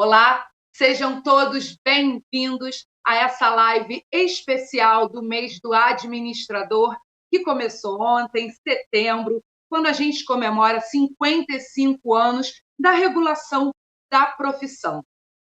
Olá, sejam todos bem-vindos a essa live especial do mês do administrador, que começou ontem, em setembro, quando a gente comemora 55 anos da regulação da profissão.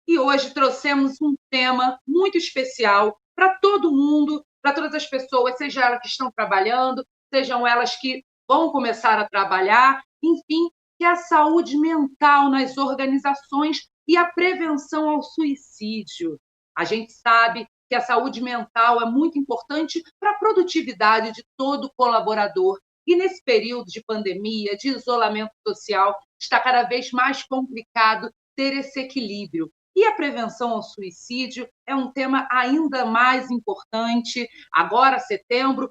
E hoje trouxemos um tema muito especial para todo mundo, para todas as pessoas, seja elas que estão trabalhando, sejam elas que vão começar a trabalhar, enfim, que é a saúde mental nas organizações e a prevenção ao suicídio. A gente sabe que a saúde mental é muito importante para a produtividade de todo colaborador. E nesse período de pandemia, de isolamento social, está cada vez mais complicado ter esse equilíbrio. E a prevenção ao suicídio é um tema ainda mais importante. Agora, Setembro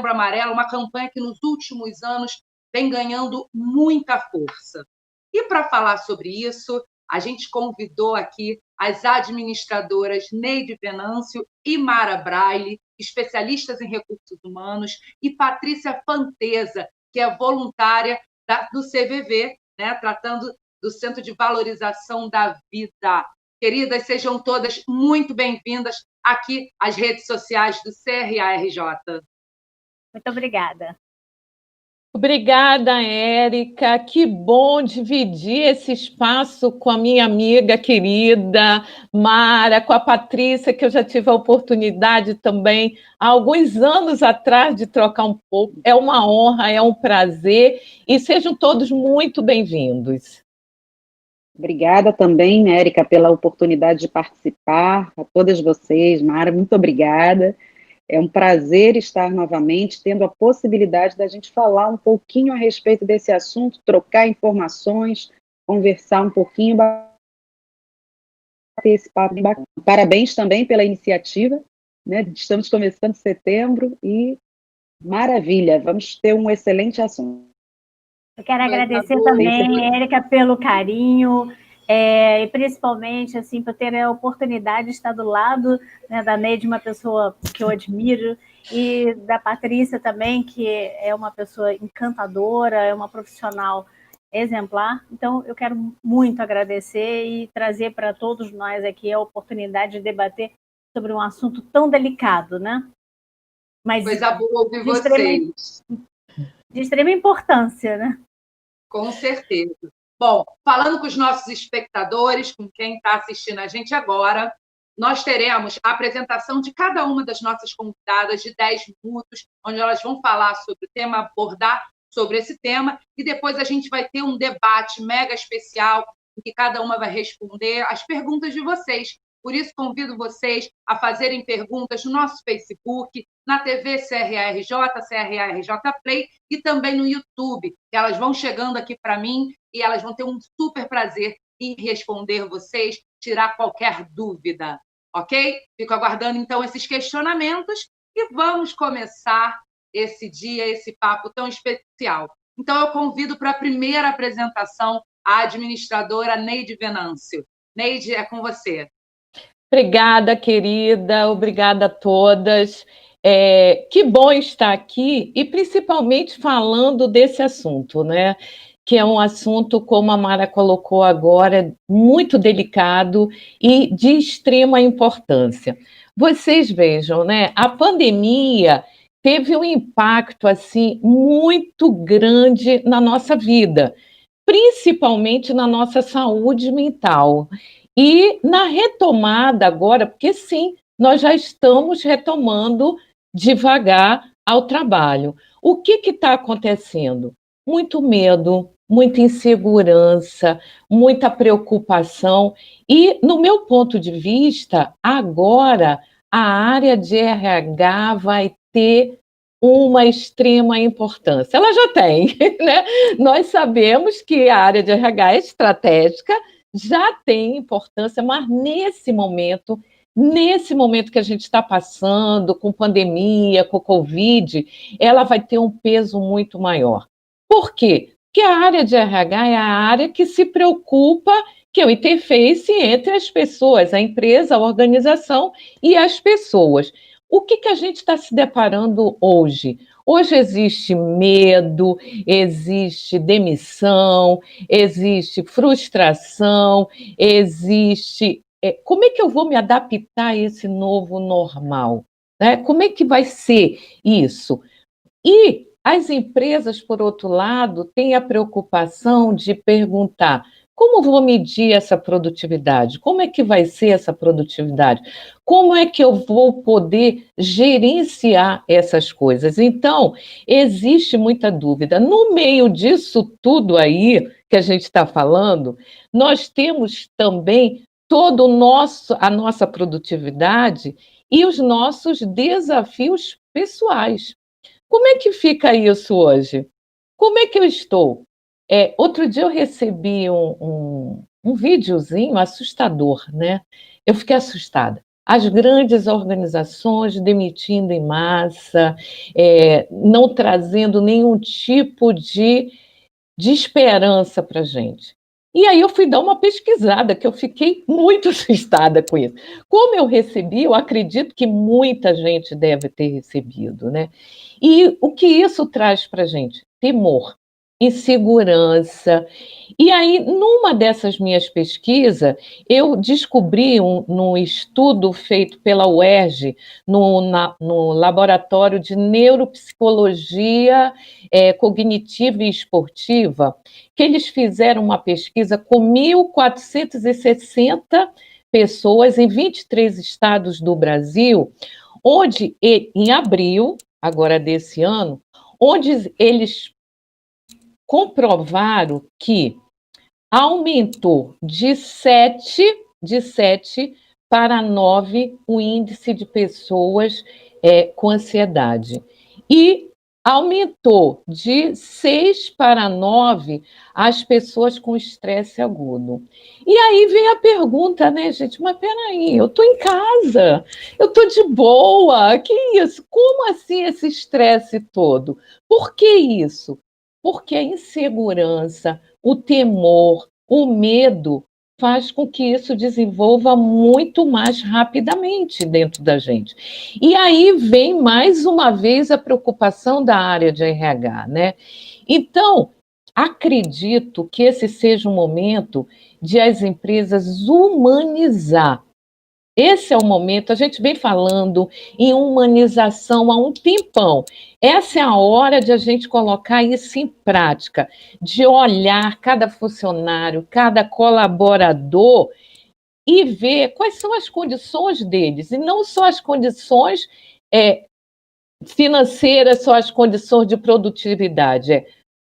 Amarelo, uma campanha que nos últimos anos vem ganhando muita força. E para falar sobre isso, a gente convidou aqui as administradoras Neide Venâncio e Mara Braille, especialistas em recursos humanos, e Patrícia Fanteza, que é voluntária do CVV, né, tratando do Centro de Valorização da Vida. Queridas, sejam todas muito bem-vindas aqui às redes sociais do CRARJ. Muito obrigada. Obrigada, Érica. Que bom dividir esse espaço com a minha amiga querida Mara, com a Patrícia, que eu já tive a oportunidade também, há alguns anos atrás, de trocar um pouco. É uma honra, é um prazer, e sejam todos muito bem-vindos. Obrigada também, Érica, pela oportunidade de participar. A todas vocês, Mara, muito obrigada. É um prazer estar novamente tendo a possibilidade da gente falar um pouquinho a respeito desse assunto, trocar informações, conversar um pouquinho, bater esse papo bem bacana. Parabéns também pela iniciativa, né? Estamos começando setembro e maravilha, vamos ter um excelente assunto. Eu quero agradecer também, Érica, pelo carinho, e principalmente assim, por ter a oportunidade de estar do lado, né, da Neide, uma pessoa que eu admiro, e da Patrícia também, que é uma pessoa encantadora, é uma profissional exemplar. Então, eu quero muito agradecer e trazer para todos nós aqui a oportunidade de debater sobre um assunto tão delicado, né? Mas coisa boa ouvir vocês. De extrema importância, né? Com certeza. Bom, falando com os nossos espectadores, com quem está assistindo a gente agora, nós teremos a apresentação de cada uma das nossas convidadas de 10 minutos, onde elas vão falar sobre o tema, abordar sobre esse tema, e depois a gente vai ter um debate mega especial, em que cada uma vai responder as perguntas de vocês. Por isso, convido vocês a fazerem perguntas no nosso Facebook, na TV CRARJ, CRARJ Play e também no YouTube, que elas vão chegando aqui para mim e elas vão ter um super prazer em responder vocês, tirar qualquer dúvida, ok? Fico aguardando, então, esses questionamentos e vamos começar esse dia, esse papo tão especial. Então, eu convido para a primeira apresentação a administradora Neide Venâncio. Neide, é com você. Obrigada, querida, obrigada a todas. Que bom estar aqui e principalmente falando desse assunto, né? Que é um assunto, como a Mara colocou agora, muito delicado e de extrema importância. Vocês vejam, né? A pandemia teve um impacto assim muito grande na nossa vida, principalmente na nossa saúde mental. E na retomada agora, porque sim, nós já estamos retomando devagar ao trabalho. O que está acontecendo? Muito medo, muita insegurança, muita preocupação. E, no meu ponto de vista, agora a área de RH vai ter uma extrema importância. Ela já tem, né? Nós sabemos que a área de RH é estratégica, já tem importância, mas nesse momento que a gente está passando, com pandemia, com Covid, ela vai ter um peso muito maior. Por quê? Porque a área de RH é a área que se preocupa, que é o interface entre as pessoas, a empresa, a organização e as pessoas. O que a gente está se deparando hoje? Hoje existe medo, existe demissão, existe frustração, existe... como é que eu vou me adaptar a esse novo normal? Né? Como é que vai ser isso? E as empresas, por outro lado, têm a preocupação de perguntar: como vou medir essa produtividade? Como é que vai ser essa produtividade? Como é que eu vou poder gerenciar essas coisas? Então, existe muita dúvida. No meio disso tudo aí que a gente está falando, nós temos também todo a nossa produtividade e os nossos desafios pessoais. Como é que fica isso hoje? Como é que eu estou? Outro dia eu recebi um videozinho assustador, né? Eu fiquei assustada. As grandes organizações demitindo em massa, não trazendo nenhum tipo de esperança para a gente. E aí eu fui dar uma pesquisada, que eu fiquei muito assustada com isso. Como eu recebi, eu acredito que muita gente deve ter recebido, né? E o que isso traz para a gente? Temor, insegurança. E aí, numa dessas minhas pesquisas, eu descobri num estudo feito pela UERJ, no Laboratório de Neuropsicologia Cognitiva e Esportiva, que eles fizeram uma pesquisa com 1.460 pessoas em 23 estados do Brasil, onde, em abril, agora desse ano, onde eles comprovaram que aumentou de 7 para 9 o índice de pessoas com ansiedade. E aumentou de 6 para 9 as pessoas com estresse agudo. E aí vem a pergunta, né, gente? Mas peraí, eu estou em casa, eu estou de boa, que isso? Como assim esse estresse todo? Por que isso? Porque a insegurança, o temor, o medo faz com que isso desenvolva muito mais rapidamente dentro da gente. E aí vem mais uma vez a preocupação da área de RH, né? Então, acredito que esse seja um momento de as empresas humanizar. Esse é o momento, a gente vem falando em humanização há um tempão. Essa é a hora de a gente colocar isso em prática, de olhar cada funcionário, cada colaborador e ver quais são as condições deles, e não só as condições financeiras, só as condições de produtividade,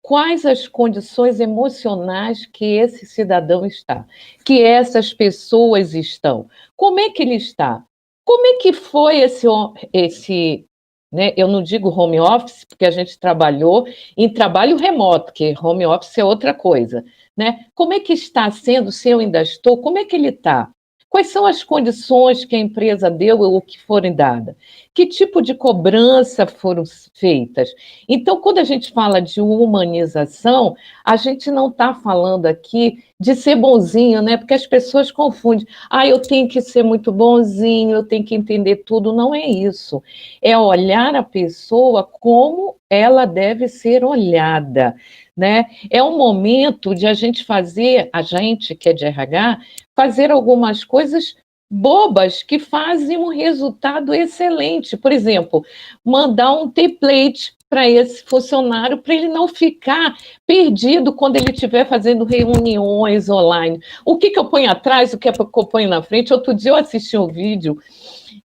quais as condições emocionais que esse cidadão está, que essas pessoas estão. Como é que ele está? Como é que foi esse né? Eu não digo home office, porque a gente trabalhou em trabalho remoto, que home office é outra coisa, né? Como é que está sendo, se eu ainda estou, como é que ele está? Quais são as condições que a empresa deu ou que foram dadas? Que tipo de cobrança foram feitas? Então, quando a gente fala de humanização, a gente não está falando aqui de ser bonzinho, né? Porque as pessoas confundem. Eu tenho que ser muito bonzinho, eu tenho que entender tudo. Não é isso. É olhar a pessoa como ela deve ser olhada, né? É um momento de a gente fazer, a gente que é de RH, fazer algumas coisas bobas que fazem um resultado excelente. Por exemplo, mandar um template para esse funcionário, para ele não ficar perdido quando ele estiver fazendo reuniões online. O que eu ponho atrás, o que eu ponho na frente? Outro dia eu assisti um vídeo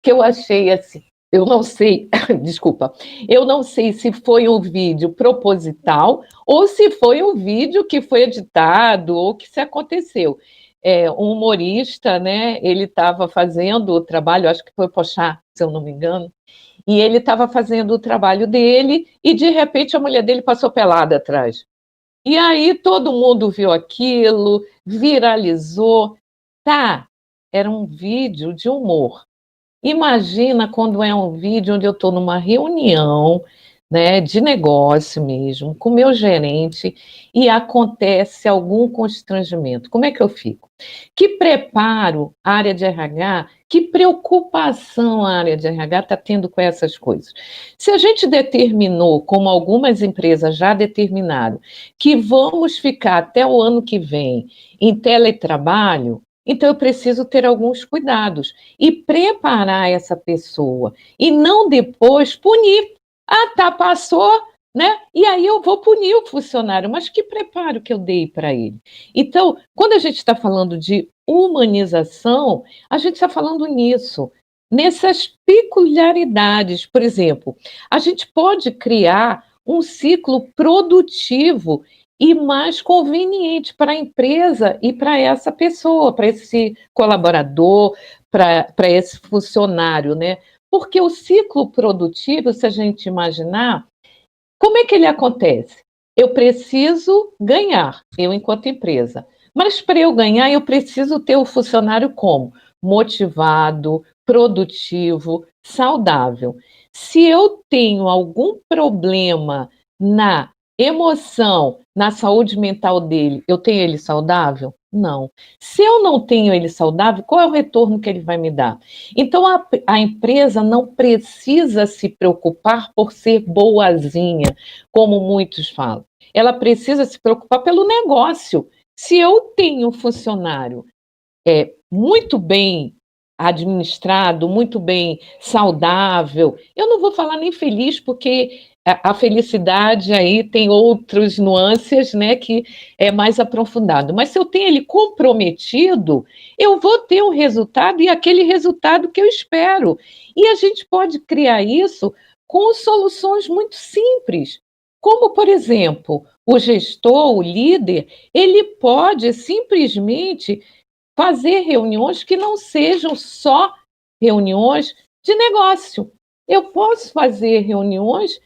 que eu achei assim, eu não sei, desculpa, eu não sei se foi um vídeo proposital ou se foi um vídeo que foi editado ou que se aconteceu. Um humorista, né? Ele estava fazendo o trabalho, acho que foi Pochá, se eu não me engano, e ele estava fazendo o trabalho dele e, de repente, a mulher dele passou pelada atrás. E aí todo mundo viu aquilo, viralizou. Era um vídeo de humor. Imagina quando é um vídeo onde eu estou numa reunião, né, de negócio mesmo, com o meu gerente, e acontece algum constrangimento. Como é que eu fico? Que preparo a área de RH, que preocupação a área de RH está tendo com essas coisas? Se a gente determinou, como algumas empresas já determinaram, que vamos ficar até o ano que vem em teletrabalho, então eu preciso ter alguns cuidados e preparar essa pessoa e não depois punir. Ah, tá, passou, né? E aí eu vou punir o funcionário, mas que preparo que eu dei para ele? Então, quando a gente está falando de humanização, a gente está falando nisso, nessas peculiaridades. Por exemplo, a gente pode criar um ciclo produtivo e mais conveniente para a empresa e para essa pessoa, para esse colaborador, para esse funcionário, né? Porque o ciclo produtivo, se a gente imaginar, como é que ele acontece? Eu preciso ganhar, eu enquanto empresa. Mas para eu ganhar, eu preciso ter o funcionário como? Motivado, produtivo, saudável. Se eu tenho algum problema na emoção, na saúde mental dele, eu tenho ele saudável? Não. Se eu não tenho ele saudável, qual é o retorno que ele vai me dar? Então, a empresa não precisa se preocupar por ser boazinha, como muitos falam. Ela precisa se preocupar pelo negócio. Se eu tenho um funcionário muito bem administrado, muito bem saudável, eu não vou falar nem feliz, porque a felicidade aí tem outras nuances, né, que é mais aprofundado. Mas se eu tenho ele comprometido, eu vou ter um resultado e aquele resultado que eu espero. E a gente pode criar isso com soluções muito simples. Como, por exemplo, o gestor, o líder, ele pode simplesmente fazer reuniões que não sejam só reuniões de negócio. Eu posso fazer reuniões.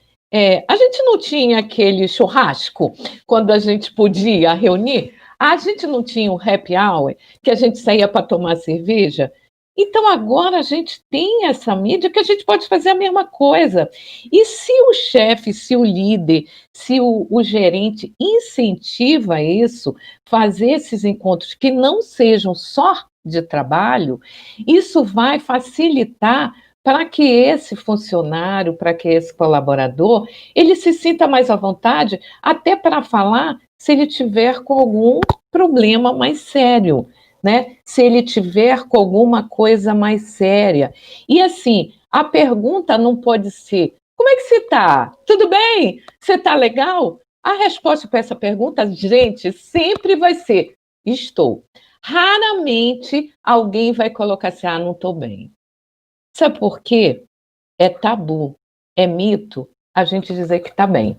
A gente não tinha aquele churrasco quando a gente podia reunir. A gente não tinha um happy hour que a gente saía para tomar cerveja. Então agora a gente tem essa mídia que a gente pode fazer a mesma coisa. E se o chefe, se o líder, se o gerente incentiva isso, fazer esses encontros que não sejam só de trabalho, isso vai facilitar para que esse funcionário, para que esse colaborador, ele se sinta mais à vontade, até para falar se ele tiver com algum problema mais sério, né? Se ele tiver com alguma coisa mais séria. E assim, a pergunta não pode ser: como é que você está? Tudo bem? Você está legal? A resposta para essa pergunta, gente, sempre vai ser: estou. Raramente alguém vai colocar assim: não estou bem. Sabe por quê? É tabu, é mito a gente dizer que está bem.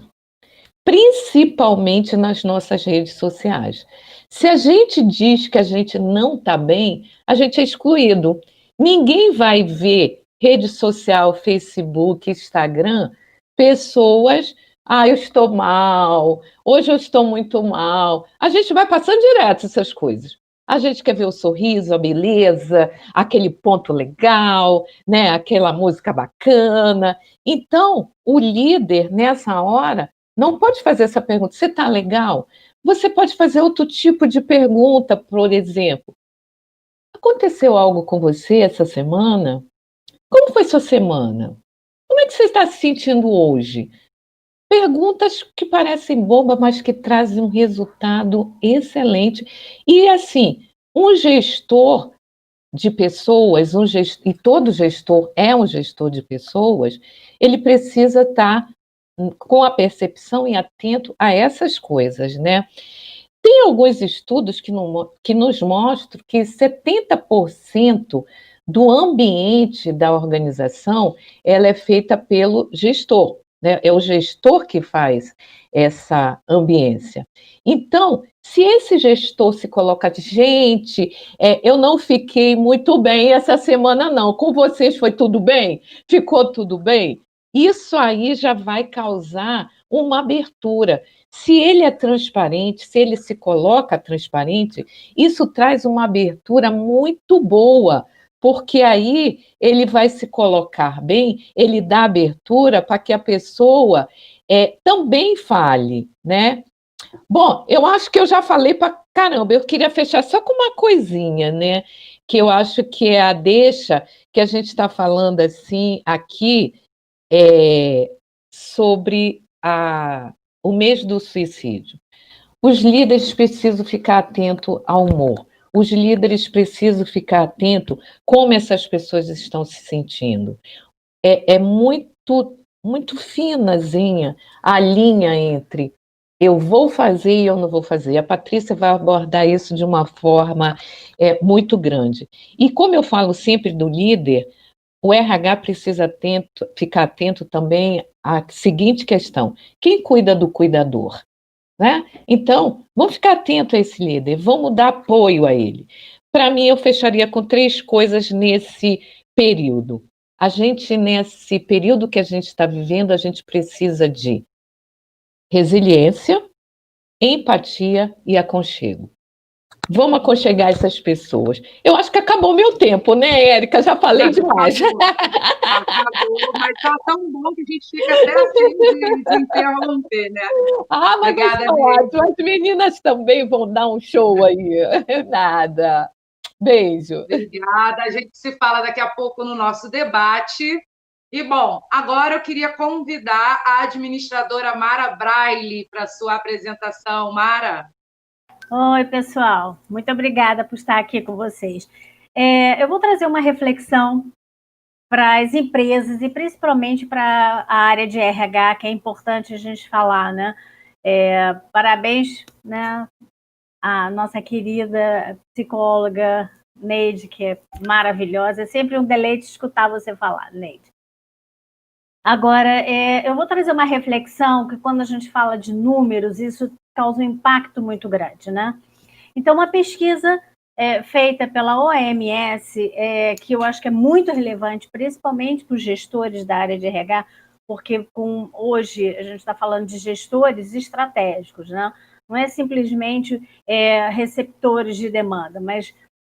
Principalmente nas nossas redes sociais. Se a gente diz que a gente não está bem, a gente é excluído. Ninguém vai ver rede social, Facebook, Instagram, pessoas, eu estou mal, hoje eu estou muito mal. A gente vai passando direto essas coisas. A gente quer ver o sorriso, a beleza, aquele ponto legal, né? Aquela música bacana. Então, o líder, nessa hora, não pode fazer essa pergunta: você está legal? Você pode fazer outro tipo de pergunta, por exemplo: aconteceu algo com você essa semana? Como foi sua semana? Como é que você está se sentindo hoje? Perguntas que parecem bobas, mas que trazem um resultado excelente. E assim, um gestor de pessoas, e todo gestor é um gestor de pessoas, ele precisa estar com a percepção e atento a essas coisas, né? Tem alguns estudos que nos mostram que 70% do ambiente da organização ela é feita pelo gestor, né? É o gestor que faz essa ambiência. Então, se esse gestor se coloca, gente, eu não fiquei muito bem essa semana, não. Com vocês foi tudo bem? Ficou tudo bem? Isso aí já vai causar uma abertura. Se ele é transparente, se ele se coloca transparente, isso traz uma abertura muito boa, porque aí ele vai se colocar bem, ele dá abertura para que a pessoa também fale, né? Bom, eu acho que eu já falei para caramba, eu queria fechar só com uma coisinha, né? Que eu acho que é a deixa que a gente está falando assim aqui sobre o mês do suicídio. Os líderes precisam ficar atentos ao humor. Os líderes precisam ficar atentos como essas pessoas estão se sentindo. É muito, muito finazinha a linha entre eu vou fazer e eu não vou fazer. A Patrícia vai abordar isso de uma forma muito grande. E como eu falo sempre do líder, o RH precisa ficar atento também à seguinte questão: quem cuida do cuidador? Né? Então, vamos ficar atento a esse líder, vamos dar apoio a ele. Para mim, eu fecharia com 3 coisas nesse período. Nesse período que a gente está vivendo, a gente precisa de resiliência, empatia e aconchego. Vamos aconchegar essas pessoas. Eu acho que acabou meu tempo, né, Érica? Já falei demais. Acabou, mas tá tão bom que a gente fica até assim de interromper, né? Mas Obrigada, ótimo. As meninas também vão dar um show aí. Nada. Beijo. Obrigada. A gente se fala daqui a pouco no nosso debate. E, bom, agora eu queria convidar a administradora Mara Braille para a sua apresentação. Mara. Oi, pessoal. Muito obrigada por estar aqui com vocês. Eu vou trazer uma reflexão para as empresas e principalmente para a área de RH, que é importante a gente falar, né? Parabéns, né, à nossa querida psicóloga Neide, que é maravilhosa. É sempre um deleite escutar você falar, Neide. Agora, eu vou trazer uma reflexão que quando a gente fala de números, isso causa um impacto muito grande, né? Então, uma pesquisa feita pela OMS, que eu acho que é muito relevante, principalmente para os gestores da área de RH, porque hoje a gente está falando de gestores estratégicos, né? Não é simplesmente receptores de demanda, mas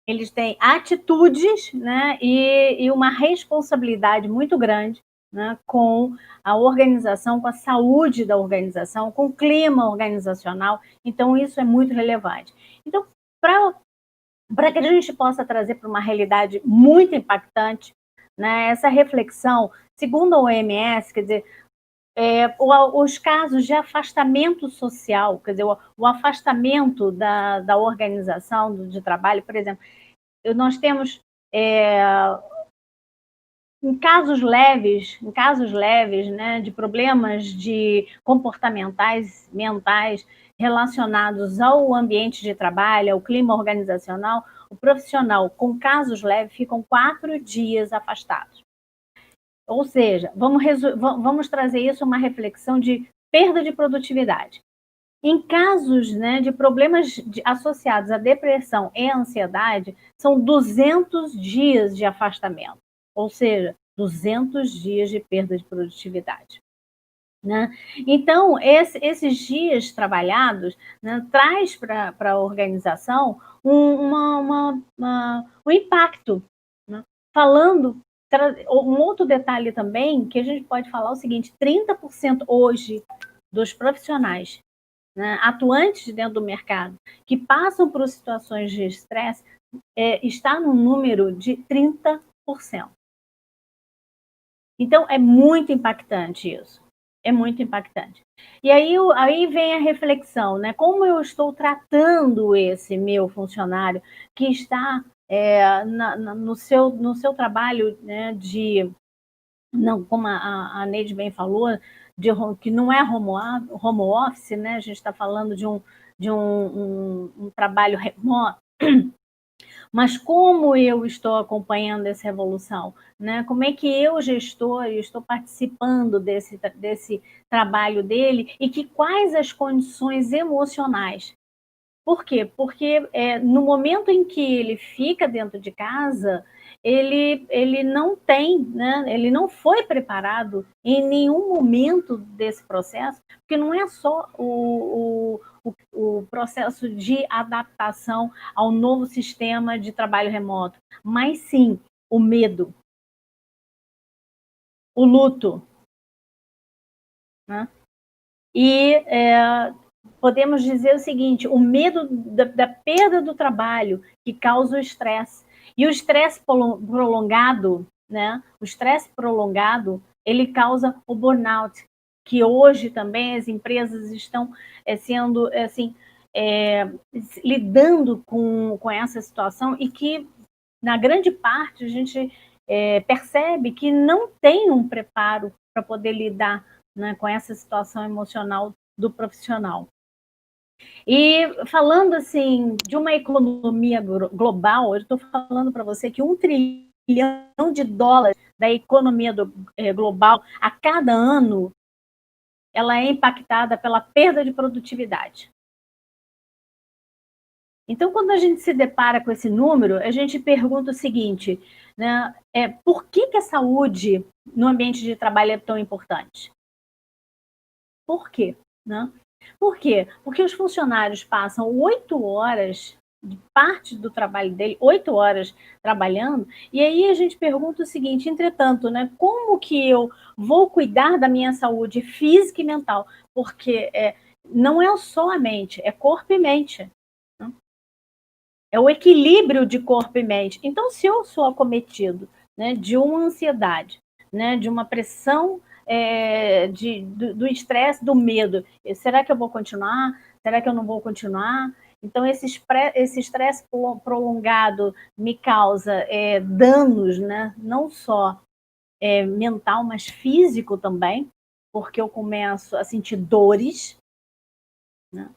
eles têm atitudes, né, e uma responsabilidade muito grande, né, com a organização, com a saúde da organização, com o clima organizacional. Então, isso é muito relevante. Então, para que a gente possa trazer para uma realidade muito impactante, né, essa reflexão, segundo a OMS, quer dizer, os casos de afastamento social, quer dizer, o afastamento da organização, de trabalho, por exemplo, nós temos em casos leves, né, de problemas comportamentais, mentais, relacionados ao ambiente de trabalho, ao clima organizacional, o profissional com casos leves ficam 4 dias afastados. Ou seja, vamos trazer isso uma reflexão de perda de produtividade. Em casos, né, de problemas associados à depressão e à ansiedade, são 200 dias de afastamento, ou seja, 200 dias de perda de produtividade. Né? Então, esses dias trabalhados, né, traz para a organização um impacto. Né? Um outro detalhe também, que a gente pode falar o seguinte: 30% hoje dos profissionais, né, atuantes dentro do mercado, que passam por situações de estresse, está no número de 30%. Então, é muito impactante isso. É muito impactante. E aí vem a reflexão, né? Como eu estou tratando esse meu funcionário que está no seu trabalho, né, não, como a Neide bem falou, que não é home office, né? A gente está falando de um trabalho remoto. Mas como eu estou acompanhando essa evolução? Né? Como é que eu, gestor, estou participando desse trabalho dele e quais as condições emocionais? Por quê? Porque no momento em que ele fica dentro de casa, ele não tem, né? Ele não foi preparado em nenhum momento desse processo, porque não é só o processo de adaptação ao novo sistema de trabalho remoto, mas sim o medo, o luto, né? E podemos dizer o seguinte, o medo da perda do trabalho, que causa o estresse. E o estresse prolongado, né? O estresse prolongado, ele causa o burnout, que hoje também as empresas estão sendo, assim, lidando com essa situação e que, na grande parte, a gente percebe que não tem um preparo para poder lidar, né, com essa situação emocional do profissional. E falando assim de uma economia global, eu estou falando para você que $1 trilhão da economia global a cada ano ela é impactada pela perda de produtividade. Então, quando a gente se depara com esse número, a gente pergunta o seguinte, né, por que a saúde no ambiente de trabalho é tão importante? Por quê? Né? Por quê? Porque os funcionários passam 8 horas, parte do trabalho dele, 8 horas trabalhando, e aí a gente pergunta o seguinte, entretanto, né, como que eu vou cuidar da minha saúde física e mental? Porque não é só a mente, é corpo e mente. Né? É o equilíbrio de corpo e mente. Então, se eu sou acometido, né, de uma ansiedade, né, de uma pressão do estresse, do medo. Será que eu vou continuar? Será que eu não vou continuar? Então, esse estresse prolongado me causa danos, né? Não só mental, mas físico também, porque eu começo a sentir dores, né?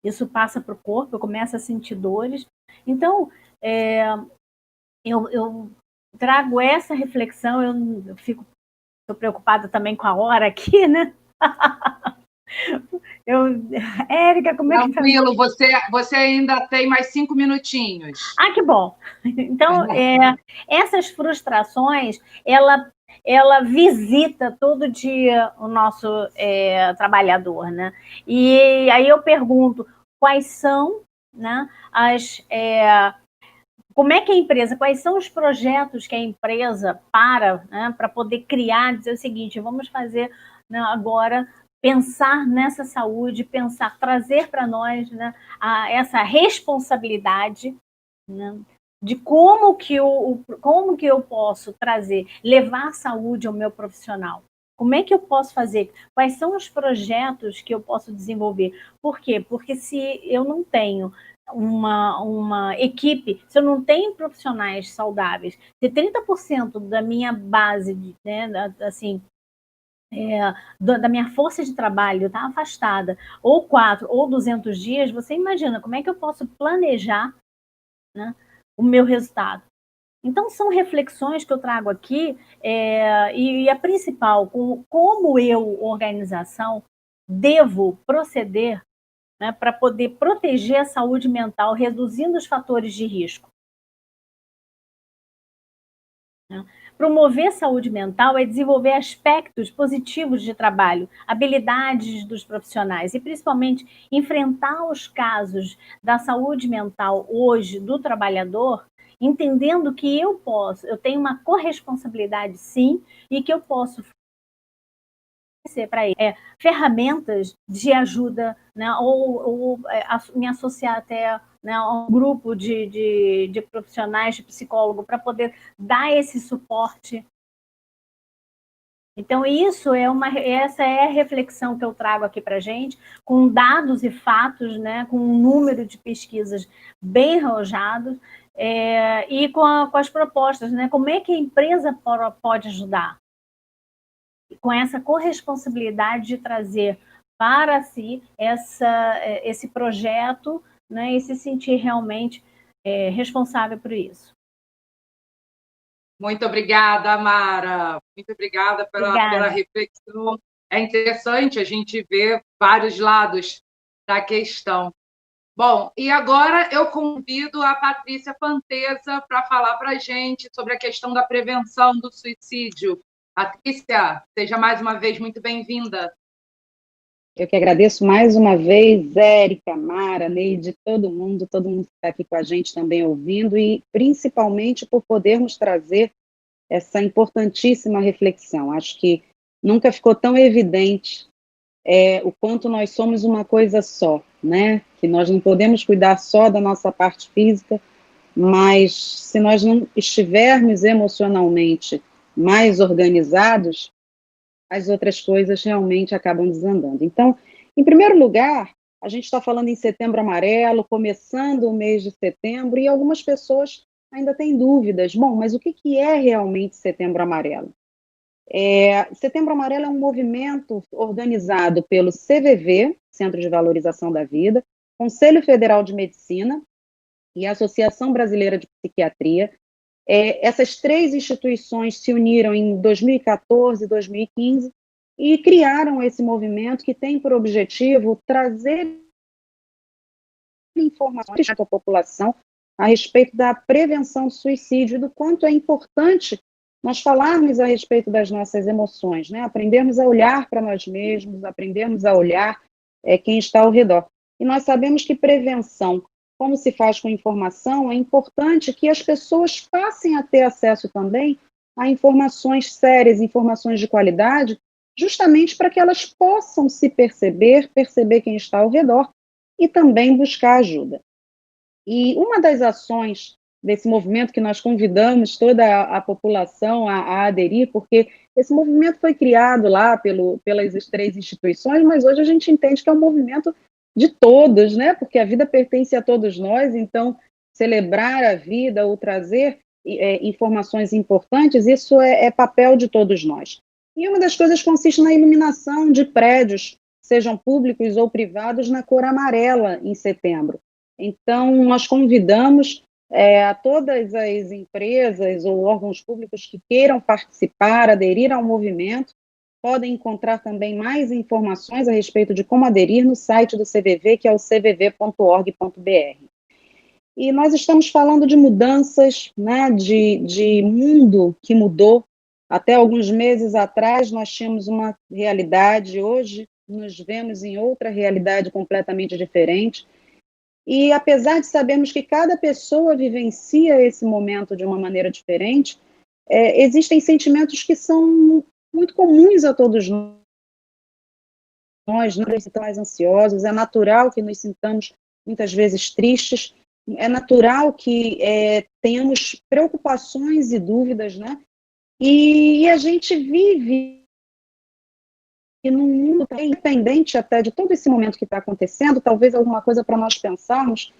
Isso passa para o corpo, eu começo a sentir dores. Então, eu trago essa reflexão, eu fico estou preocupada também com a hora aqui, né? Érica, como é que tá? Tranquilo, você ainda tem mais 5 minutinhos. Ah, que bom! Então, essas frustrações, ela visita todo dia o nosso trabalhador, né? E aí eu pergunto, quais são, né, como é que a empresa, quais são os projetos que a empresa para poder criar, dizer o seguinte, vamos fazer, né, agora, pensar nessa saúde, trazer para nós, né, essa responsabilidade, né, de como que eu posso levar saúde ao meu profissional. Como é que eu posso fazer? Quais são os projetos que eu posso desenvolver? Por quê? Porque se eu não tenho uma equipe, se eu não tenho profissionais saudáveis, se 30% da minha base, né, assim, da minha força de trabalho está afastada, ou 4 ou 200 dias, você imagina como é que eu posso planejar, né, o meu resultado. Então, são reflexões que eu trago aqui, e a principal, como eu, organização, devo proceder, né, para poder proteger a saúde mental, reduzindo os fatores de risco. Né? Promover saúde mental é desenvolver aspectos positivos de trabalho, habilidades dos profissionais e, principalmente, enfrentar os casos da saúde mental hoje do trabalhador, entendendo que eu tenho uma corresponsabilidade, sim, e que eu posso para ferramentas de ajuda, né, ou me associar até, né, a um grupo de profissionais, de psicólogo, para poder dar esse suporte. Então, essa é a reflexão que eu trago aqui para a gente, com dados e fatos, né, com um número de pesquisas bem arrojados, e com as propostas, né, como é que a empresa pode ajudar? Com essa corresponsabilidade de trazer para si esse projeto, né, e se sentir realmente responsável por isso. Muito obrigada, Mara. Muito obrigada pela reflexão. É interessante a gente ver vários lados da questão. Bom, e agora eu convido a Patrícia Fanteza para falar para a gente sobre a questão da prevenção do suicídio. Patrícia, seja mais uma vez muito bem-vinda. Eu que agradeço mais uma vez, Érica, Mara, Neide, todo mundo que está aqui com a gente também ouvindo, e principalmente por podermos trazer essa importantíssima reflexão. Acho que nunca ficou tão evidente o quanto nós somos uma coisa só, né? Que nós não podemos cuidar só da nossa parte física, mas se nós não estivermos emocionalmente mais organizados, as outras coisas realmente acabam desandando. Então, em primeiro lugar, a gente está falando em Setembro Amarelo, começando o mês de setembro, e algumas pessoas ainda têm dúvidas. Bom, mas o que é realmente Setembro Amarelo? Setembro Amarelo é um movimento organizado pelo CVV, Centro de Valorização da Vida, Conselho Federal de Medicina e a Associação Brasileira de Psiquiatria. Essas três instituições se uniram em 2014 e 2015 e criaram esse movimento que tem por objetivo trazer informações para a população a respeito da prevenção do suicídio e do quanto é importante nós falarmos a respeito das nossas emoções, né? Aprendermos a olhar para nós mesmos, aprendermos a olhar quem está ao redor. E nós sabemos que prevenção, como se faz com informação, é importante que as pessoas passem a ter acesso também a informações sérias, informações de qualidade, justamente para que elas possam se perceber quem está ao redor e também buscar ajuda. E uma das ações desse movimento que nós convidamos toda a população a aderir, porque esse movimento foi criado lá pelas três instituições, mas hoje a gente entende que é um movimento de todos, né? Porque a vida pertence a todos nós, então celebrar a vida ou trazer informações importantes, isso é papel de todos nós. E uma das coisas consiste na iluminação de prédios, sejam públicos ou privados, na cor amarela em setembro. Então, nós convidamos a todas as empresas ou órgãos públicos que queiram participar, aderir ao movimento, podem encontrar também mais informações a respeito de como aderir no site do CVV, que é o cvv.org.br. E nós estamos falando de mudanças, né, de mundo que mudou. Até alguns meses atrás nós tínhamos uma realidade, hoje nos vemos em outra realidade completamente diferente. E apesar de sabermos que cada pessoa vivencia esse momento de uma maneira diferente, existem sentimentos que são muito comuns a todos nós, nos sintamos mais ansiosos, é natural que nos sintamos muitas vezes tristes, é natural que tenhamos preocupações e dúvidas, né? E a gente vive num mundo independente até de todo esse momento que está acontecendo, talvez alguma coisa para nós pensarmos,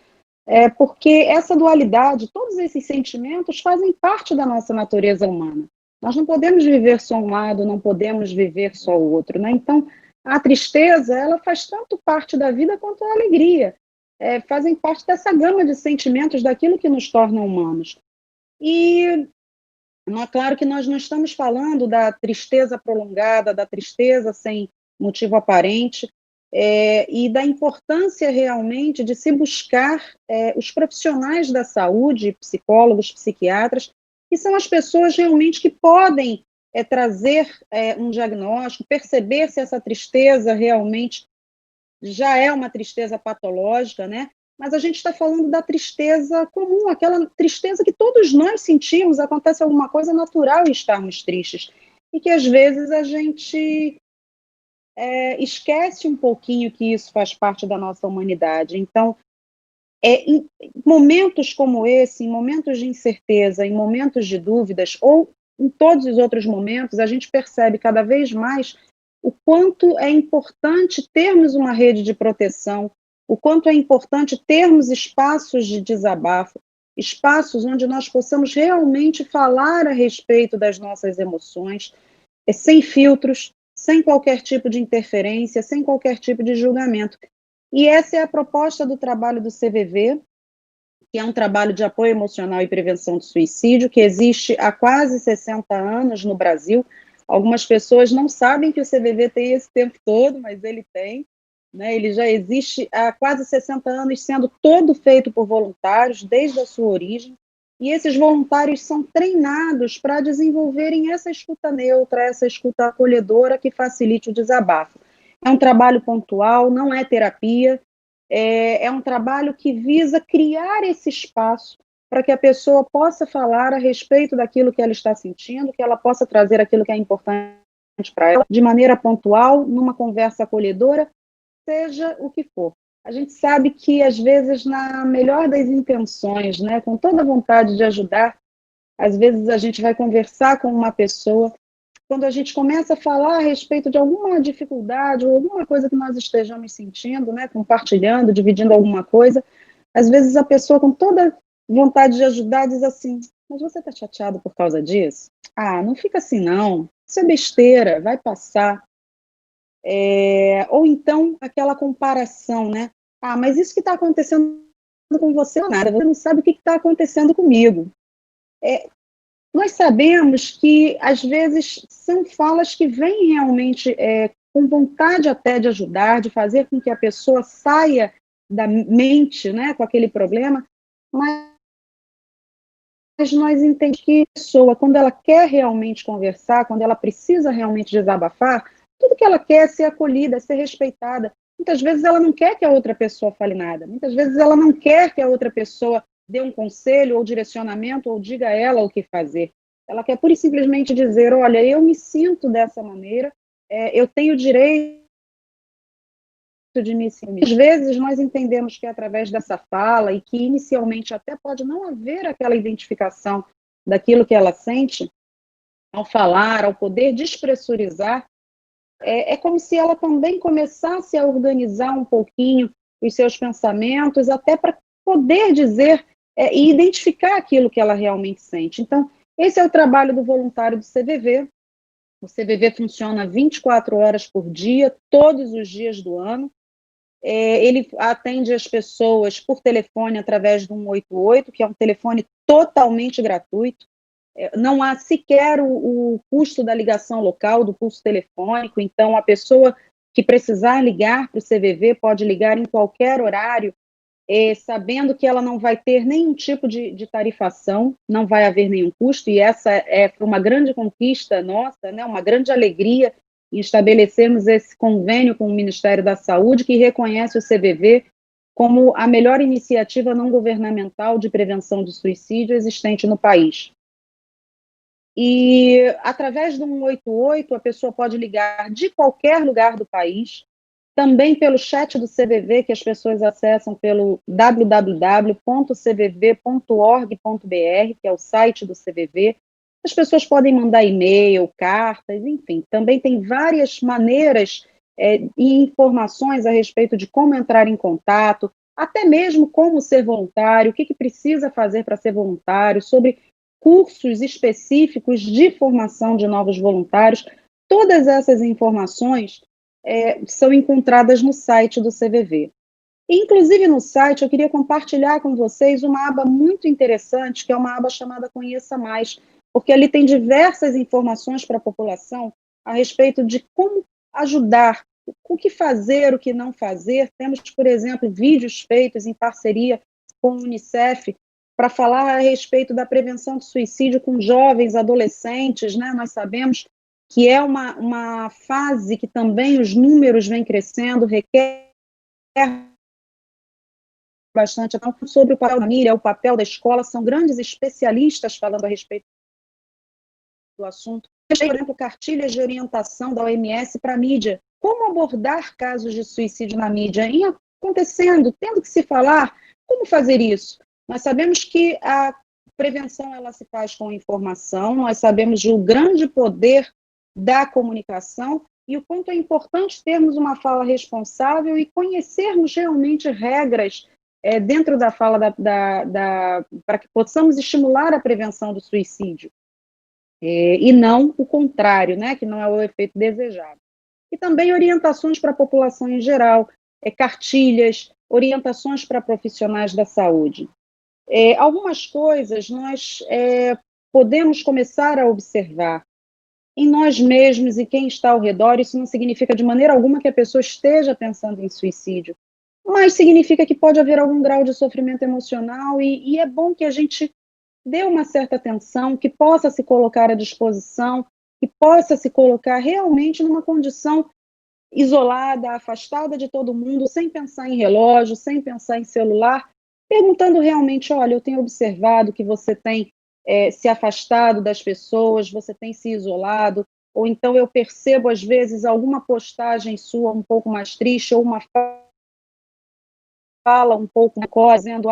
porque essa dualidade, todos esses sentimentos fazem parte da nossa natureza humana. Nós não podemos viver só um lado, não podemos viver só o outro, né? Então, a tristeza, ela faz tanto parte da vida quanto a alegria. Fazem parte dessa gama de sentimentos, daquilo que nos torna humanos. E é claro que nós não estamos falando da tristeza prolongada, da tristeza sem motivo aparente, e da importância realmente de se buscar os profissionais da saúde, psicólogos, psiquiatras, que são as pessoas realmente que podem trazer um diagnóstico, perceber se essa tristeza realmente já é uma tristeza patológica, né? Mas a gente está falando da tristeza comum, aquela tristeza que todos nós sentimos, acontece alguma coisa natural em estarmos tristes, e que às vezes a gente esquece um pouquinho que isso faz parte da nossa humanidade. Então, em momentos como esse, em momentos de incerteza, em momentos de dúvidas, ou em todos os outros momentos, a gente percebe cada vez mais o quanto é importante termos uma rede de proteção, o quanto é importante termos espaços de desabafo, espaços onde nós possamos realmente falar a respeito das nossas emoções, sem filtros, sem qualquer tipo de interferência, sem qualquer tipo de julgamento. E essa é a proposta do trabalho do CVV, que é um trabalho de apoio emocional e prevenção do suicídio, que existe há quase 60 anos no Brasil. Algumas pessoas não sabem que o CVV tem esse tempo todo, mas ele tem, né? Ele já existe há quase 60 anos, sendo todo feito por voluntários, desde a sua origem, e esses voluntários são treinados para desenvolverem essa escuta neutra, essa escuta acolhedora que facilite o desabafo. É um trabalho pontual, não é terapia, é um trabalho que visa criar esse espaço para que a pessoa possa falar a respeito daquilo que ela está sentindo, que ela possa trazer aquilo que é importante para ela, de maneira pontual, numa conversa acolhedora, seja o que for. A gente sabe que, às vezes, na melhor das intenções, né, com toda a vontade de ajudar, às vezes a gente vai conversar com uma pessoa, quando a gente começa a falar a respeito de alguma dificuldade ou alguma coisa que nós estejamos sentindo, né, compartilhando, dividindo alguma coisa, às vezes a pessoa com toda vontade de ajudar diz assim, mas você está chateado por causa disso? Ah, não fica assim não, isso é besteira, vai passar. Ou então aquela comparação, né? Ah, mas isso que está acontecendo com você não é nada, você não sabe o que está acontecendo comigo. Nós sabemos que, às vezes, são falas que vêm realmente com vontade até de ajudar, de fazer com que a pessoa saia da mente, né, com aquele problema, mas nós entendemos que a pessoa, quando ela quer realmente conversar, quando ela precisa realmente desabafar, tudo que ela quer é ser acolhida, é ser respeitada. Muitas vezes ela não quer que a outra pessoa fale nada, muitas vezes ela não quer que a outra pessoa dê um conselho ou direcionamento ou diga a ela o que fazer. Ela quer pura e simplesmente dizer, olha, eu me sinto dessa maneira, eu tenho direito de me sentir. Às vezes nós entendemos que é através dessa fala e que inicialmente até pode não haver aquela identificação daquilo que ela sente, ao falar, ao poder despressurizar, é como se ela também começasse a organizar um pouquinho os seus pensamentos, até para poder dizer e identificar aquilo que ela realmente sente. Então, esse é o trabalho do voluntário do CVV. O CVV funciona 24 horas por dia, todos os dias do ano. Ele atende as pessoas por telefone através do 188, que é um telefone totalmente gratuito. Não há sequer o custo da ligação local, do pulso telefônico, então a pessoa que precisar ligar para o CVV pode ligar em qualquer horário, sabendo que ela não vai ter nenhum tipo de tarifação, não vai haver nenhum custo, e essa foi uma grande conquista nossa, né, uma grande alegria em estabelecermos esse convênio com o Ministério da Saúde, que reconhece o CVV como a melhor iniciativa não governamental de prevenção de suicídio existente no país. E, através do 188, a pessoa pode ligar de qualquer lugar do país, também pelo chat do CVV, que as pessoas acessam pelo www.cvv.org.br, que é o site do CVV. As pessoas podem mandar e-mail, cartas, enfim. Também tem várias maneiras e informações a respeito de como entrar em contato, até mesmo como ser voluntário, o que precisa fazer para ser voluntário, sobre cursos específicos de formação de novos voluntários. Todas essas informações são encontradas no site do CVV. Inclusive, no site, eu queria compartilhar com vocês uma aba muito interessante, que é uma aba chamada Conheça Mais, porque ali tem diversas informações para a população a respeito de como ajudar, o que fazer, o que não fazer. Temos, por exemplo, vídeos feitos em parceria com o Unicef para falar a respeito da prevenção de suicídio com jovens, adolescentes, né? Nós sabemos que é uma fase que também os números vêm crescendo, requer bastante. Então, sobre o papel da família, o papel da escola, são grandes especialistas falando a respeito do assunto. Por exemplo, cartilhas de orientação da OMS para a mídia. Como abordar casos de suicídio na mídia? Acontecendo, tendo que se falar, como fazer isso? Nós sabemos que a prevenção ela se faz com informação, nós sabemos do grande poder da comunicação e o quanto é importante termos uma fala responsável e conhecermos realmente regras dentro da fala para que possamos estimular a prevenção do suicídio. E não o contrário, né, que não é o efeito desejado. E também orientações para a população em geral, cartilhas, orientações para profissionais da saúde. Algumas coisas nós podemos começar a observar em nós mesmos e quem está ao redor. Isso não significa de maneira alguma que a pessoa esteja pensando em suicídio, mas significa que pode haver algum grau de sofrimento emocional e é bom que a gente dê uma certa atenção, que possa se colocar à disposição, que possa se colocar realmente numa condição isolada, afastada de todo mundo, sem pensar em relógio, sem pensar em celular, perguntando realmente, olha, eu tenho observado que você tem se afastado das pessoas, você tem se isolado, ou então eu percebo, às vezes, alguma postagem sua um pouco mais triste, ou uma fala um pouco dizendo,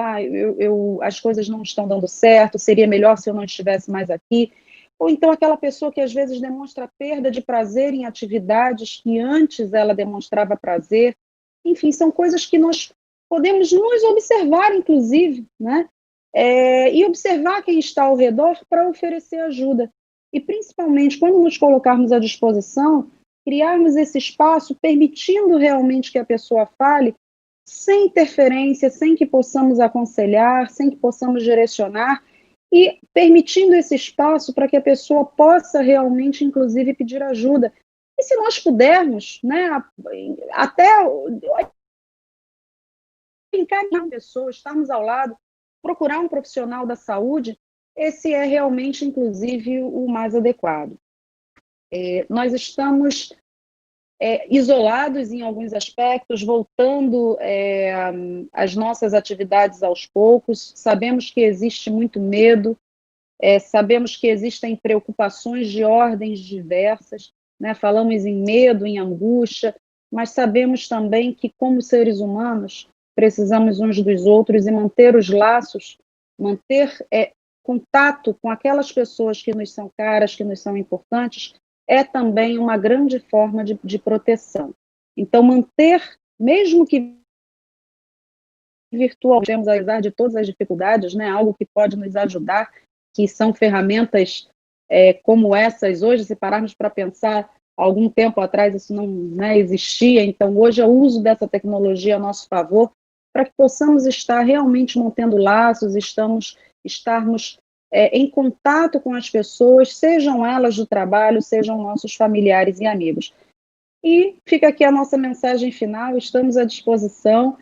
as coisas não estão dando certo, seria melhor se eu não estivesse mais aqui. Ou então aquela pessoa que às vezes demonstra perda de prazer em atividades que antes ela demonstrava prazer. Enfim, são coisas que nós podemos nos observar, inclusive, né? E observar quem está ao redor para oferecer ajuda. E, principalmente, quando nos colocarmos à disposição, criarmos esse espaço, permitindo realmente que a pessoa fale, sem interferência, sem que possamos aconselhar, sem que possamos direcionar, e permitindo esse espaço para que a pessoa possa realmente, inclusive, pedir ajuda. E se nós pudermos, né, até encaminhar a pessoa, estarmos ao lado, procurar um profissional da saúde, esse é realmente, inclusive, o mais adequado. Nós estamos isolados em alguns aspectos, voltando às nossas atividades aos poucos, sabemos que existe muito medo, sabemos que existem preocupações de ordens diversas, né? Falamos em medo, em angústia, mas sabemos também que, como seres humanos, precisamos uns dos outros e manter os laços, manter contato com aquelas pessoas que nos são caras, que nos são importantes, é também uma grande forma de proteção. Então, manter, mesmo que virtual, temos apesar de todas as dificuldades, né, algo que pode nos ajudar, que são ferramentas como essas hoje, se pararmos para pensar, algum tempo atrás isso não, né, existia, então hoje é o uso dessa tecnologia a nosso favor, para que possamos estar realmente mantendo laços, estarmos em contato com as pessoas, sejam elas do trabalho, sejam nossos familiares e amigos. E fica aqui a nossa mensagem final, estamos à disposição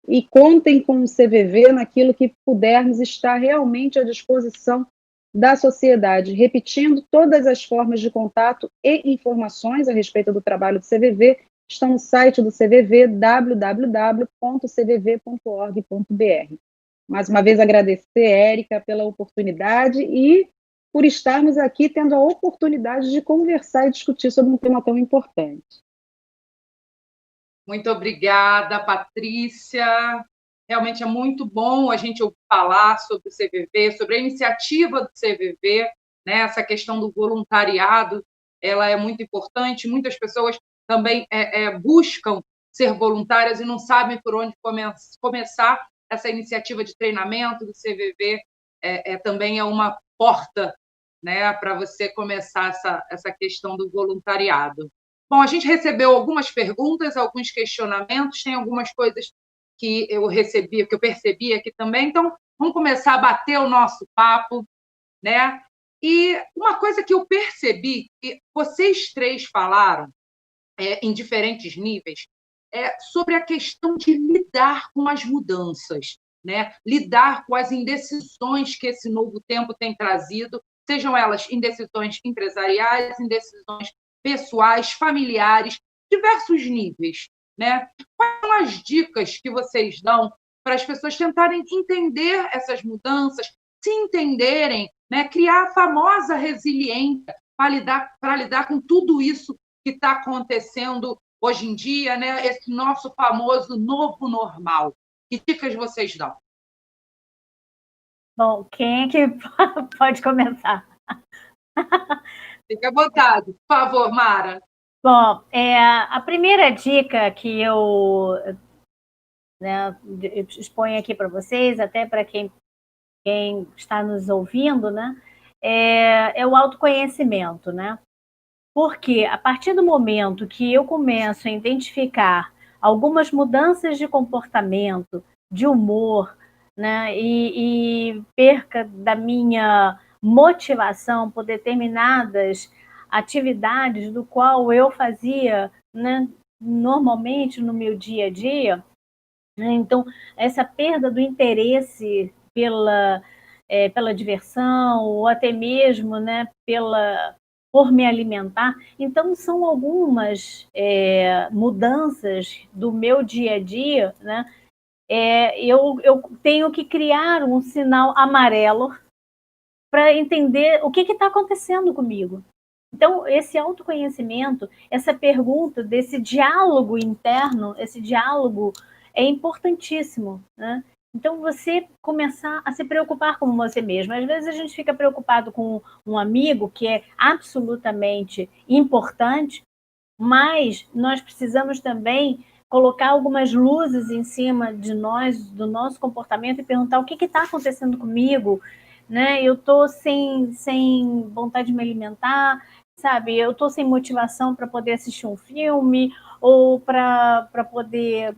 e contem com o CVV naquilo que pudermos estar realmente à disposição da sociedade, repetindo todas as formas de contato e informações a respeito do trabalho do CVV, estão no site do CVV, www.cvv.org.br. Mais uma vez agradecer, Érica, pela oportunidade e por estarmos aqui tendo a oportunidade de conversar e discutir sobre um tema tão importante. Muito obrigada, Patrícia. Realmente é muito bom a gente ouvir falar sobre o CVV, sobre a iniciativa do CVV, né? Essa questão do voluntariado, ela é muito importante. Muitas pessoas também buscam ser voluntárias e não sabem por onde começar. Essa iniciativa de treinamento do CVV também é uma porta, né, para você começar essa questão do voluntariado. Bom, a gente recebeu algumas perguntas, alguns questionamentos, tem algumas coisas que eu recebi, que eu percebi aqui também. Então, vamos começar a bater o nosso papo, né? E uma coisa que eu percebi, que vocês três falaram em diferentes níveis, sobre a questão de lidar com as mudanças, né? Lidar com as indecisões que esse novo tempo tem trazido, sejam elas indecisões empresariais, indecisões pessoais, familiares, diversos níveis, né? Quais são as dicas que vocês dão para as pessoas tentarem entender essas mudanças, se entenderem, né? Criar a famosa resiliência para lidar com tudo isso que está acontecendo hoje em dia, né? Esse nosso famoso novo normal. Que dicas vocês dão? Bom, quem é que pode começar? Fique à vontade, por favor, Mara. Bom, a primeira dica que eu exponho aqui para vocês, até para quem está nos ouvindo, né, é o autoconhecimento, né? Porque a partir do momento que eu começo a identificar algumas mudanças de comportamento, de humor, né, e perca da minha motivação por determinadas atividades do qual eu fazia, né, normalmente no meu dia a dia, né, então essa perda do interesse pela diversão ou até mesmo, né, por me alimentar. Então, são algumas mudanças do meu dia a dia, né? Eu tenho que criar um sinal amarelo para entender o que está acontecendo comigo. Então, esse autoconhecimento, essa pergunta desse diálogo interno, esse diálogo é importantíssimo, né? Então, você começar a se preocupar com você mesmo. Às vezes a gente fica preocupado com um amigo que é absolutamente importante, mas nós precisamos também colocar algumas luzes em cima de nós, do nosso comportamento, e perguntar o que está acontecendo comigo, né? Eu estou sem vontade de me alimentar, sabe? Eu estou sem motivação para poder assistir um filme, ou para poder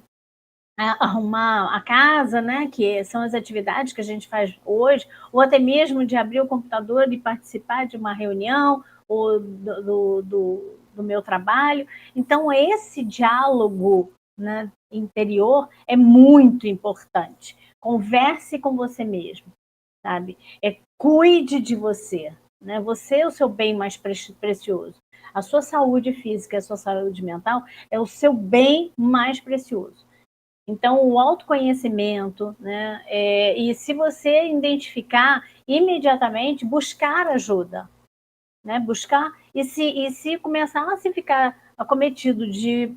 arrumar a casa, né? Que são as atividades que a gente faz hoje, ou até mesmo de abrir o computador e participar de uma reunião, ou do meu trabalho. Então, esse diálogo, né, interior é muito importante. Converse com você mesmo, sabe? Cuide de você, né? Você é o seu bem mais precioso. A sua saúde física, a sua saúde mental é o seu bem mais precioso. Então, o autoconhecimento, né? E se você identificar, imediatamente buscar ajuda, né? Buscar, e se começar a se ficar acometido de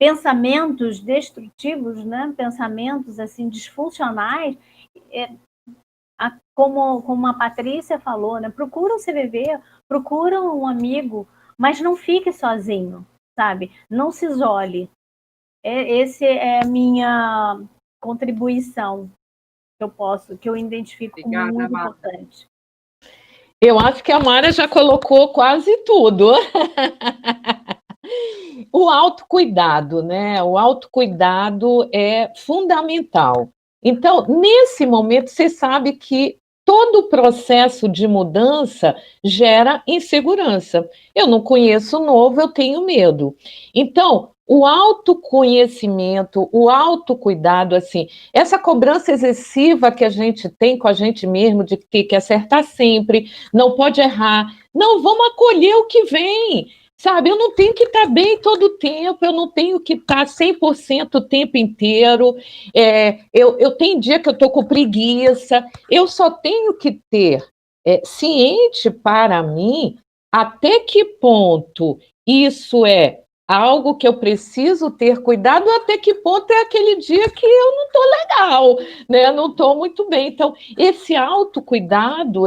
pensamentos destrutivos, né? Pensamentos assim disfuncionais, como a Patrícia falou, né? Procura um CVV, procura um amigo, mas não fique sozinho, sabe? Não se isole. Essa é a minha contribuição que eu identifico como Obrigada, muito Mara. importante. Eu acho que a Mara já colocou quase tudo. O autocuidado, né? O autocuidado é fundamental. Então, nesse momento, você sabe que todo o processo de mudança gera insegurança. Eu não conheço o novo, eu tenho medo. Então, o autoconhecimento, o autocuidado, assim, essa cobrança excessiva que a gente tem com a gente mesmo, de que quer acertar sempre, não pode errar. Não, vamos acolher o que vem. Sabe, eu não tenho que estar bem todo o tempo, eu não tenho que estar 100% o tempo inteiro, eu tenho dia que eu estou com preguiça, eu só tenho que ter ciente para mim até que ponto isso é algo que eu preciso ter cuidado, até que ponto é aquele dia que eu não estou legal, né? Não estou muito bem. Então, esse autocuidado,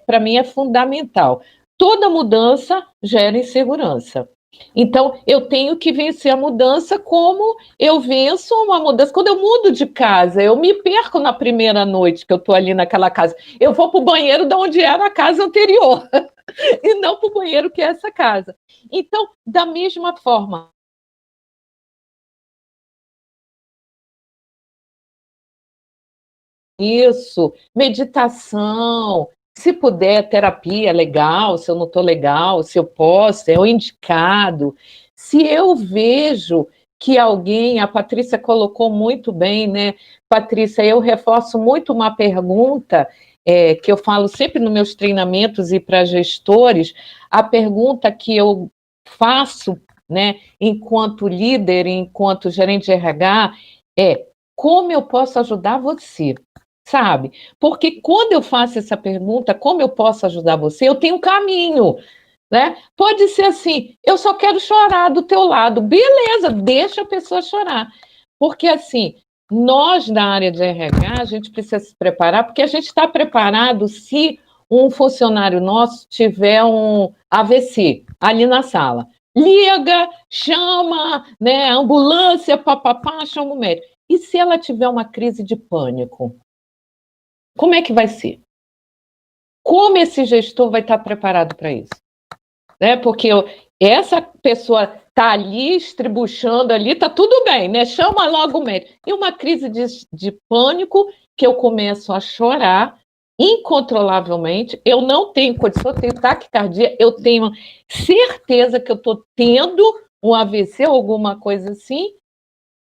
para mim, é fundamental. Toda mudança gera insegurança. Então, eu tenho que vencer a mudança como eu venço uma mudança. Quando eu mudo de casa, eu me perco na primeira noite que eu estou ali naquela casa. Eu vou para o banheiro de onde era a casa anterior, e não para o banheiro que é essa casa. Então, da mesma forma, isso, meditação, se puder, terapia é legal, se eu não estou legal, se eu posso, é o indicado. Se eu vejo que alguém, a Patrícia colocou muito bem, né? Patrícia, eu reforço muito uma pergunta que eu falo sempre nos meus treinamentos e para gestores, a pergunta que eu faço, né, enquanto líder, enquanto gerente de RH, é como eu posso ajudar você? Sabe? Porque quando eu faço essa pergunta, como eu posso ajudar você? Eu tenho um caminho, né? Pode ser assim, eu só quero chorar do teu lado. Beleza, deixa a pessoa chorar. Porque assim, nós da área de RH, a gente precisa se preparar, porque a gente está preparado se um funcionário nosso tiver um AVC ali na sala. Liga, chama, né, ambulância, papapá, chama o médico. E se ela tiver uma crise de pânico? Como é que vai ser? Como esse gestor vai estar preparado para isso? Né? Porque essa pessoa está ali, estribuchando ali, está tudo bem, né? Chama logo o médico. E uma crise de pânico, que eu começo a chorar incontrolavelmente, eu não tenho condição, eu tenho taquicardia, eu tenho certeza que eu estou tendo um AVC ou alguma coisa assim.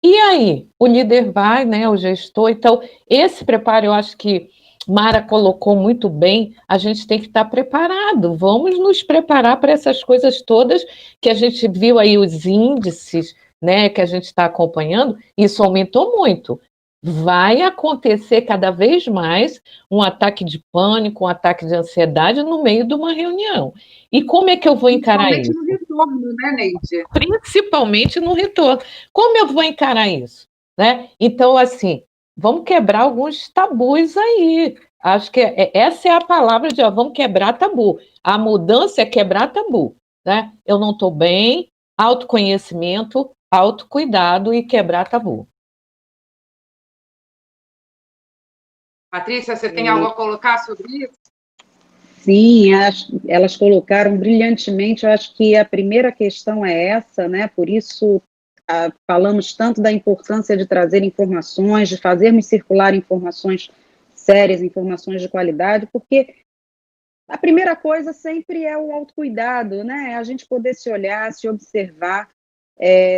E aí, o líder vai, né, o gestor, então, esse preparo, eu acho que Mara colocou muito bem, a gente tem que estar preparado. Vamos nos preparar para essas coisas todas que a gente viu aí, os índices, né, que a gente está acompanhando, isso aumentou muito. Vai acontecer cada vez mais um ataque de pânico, um ataque de ansiedade no meio de uma reunião. E como é que eu vou encarar Principalmente isso? no retorno, né, Neide? Principalmente no retorno. Como eu vou encarar isso? Né? Então, assim, vamos quebrar alguns tabus aí. Acho que essa é a palavra de ó, vamos quebrar tabu. A mudança é quebrar tabu. Né? Eu não estou bem, autoconhecimento, autocuidado e quebrar tabu. Patrícia, você tem algo a colocar sobre isso? Sim, elas colocaram brilhantemente. Eu acho que a primeira questão é essa, né? Por isso falamos tanto da importância de trazer informações, de fazermos circular informações sérias, informações de qualidade, porque a primeira coisa sempre é o autocuidado, né? É a gente poder se olhar, se observar,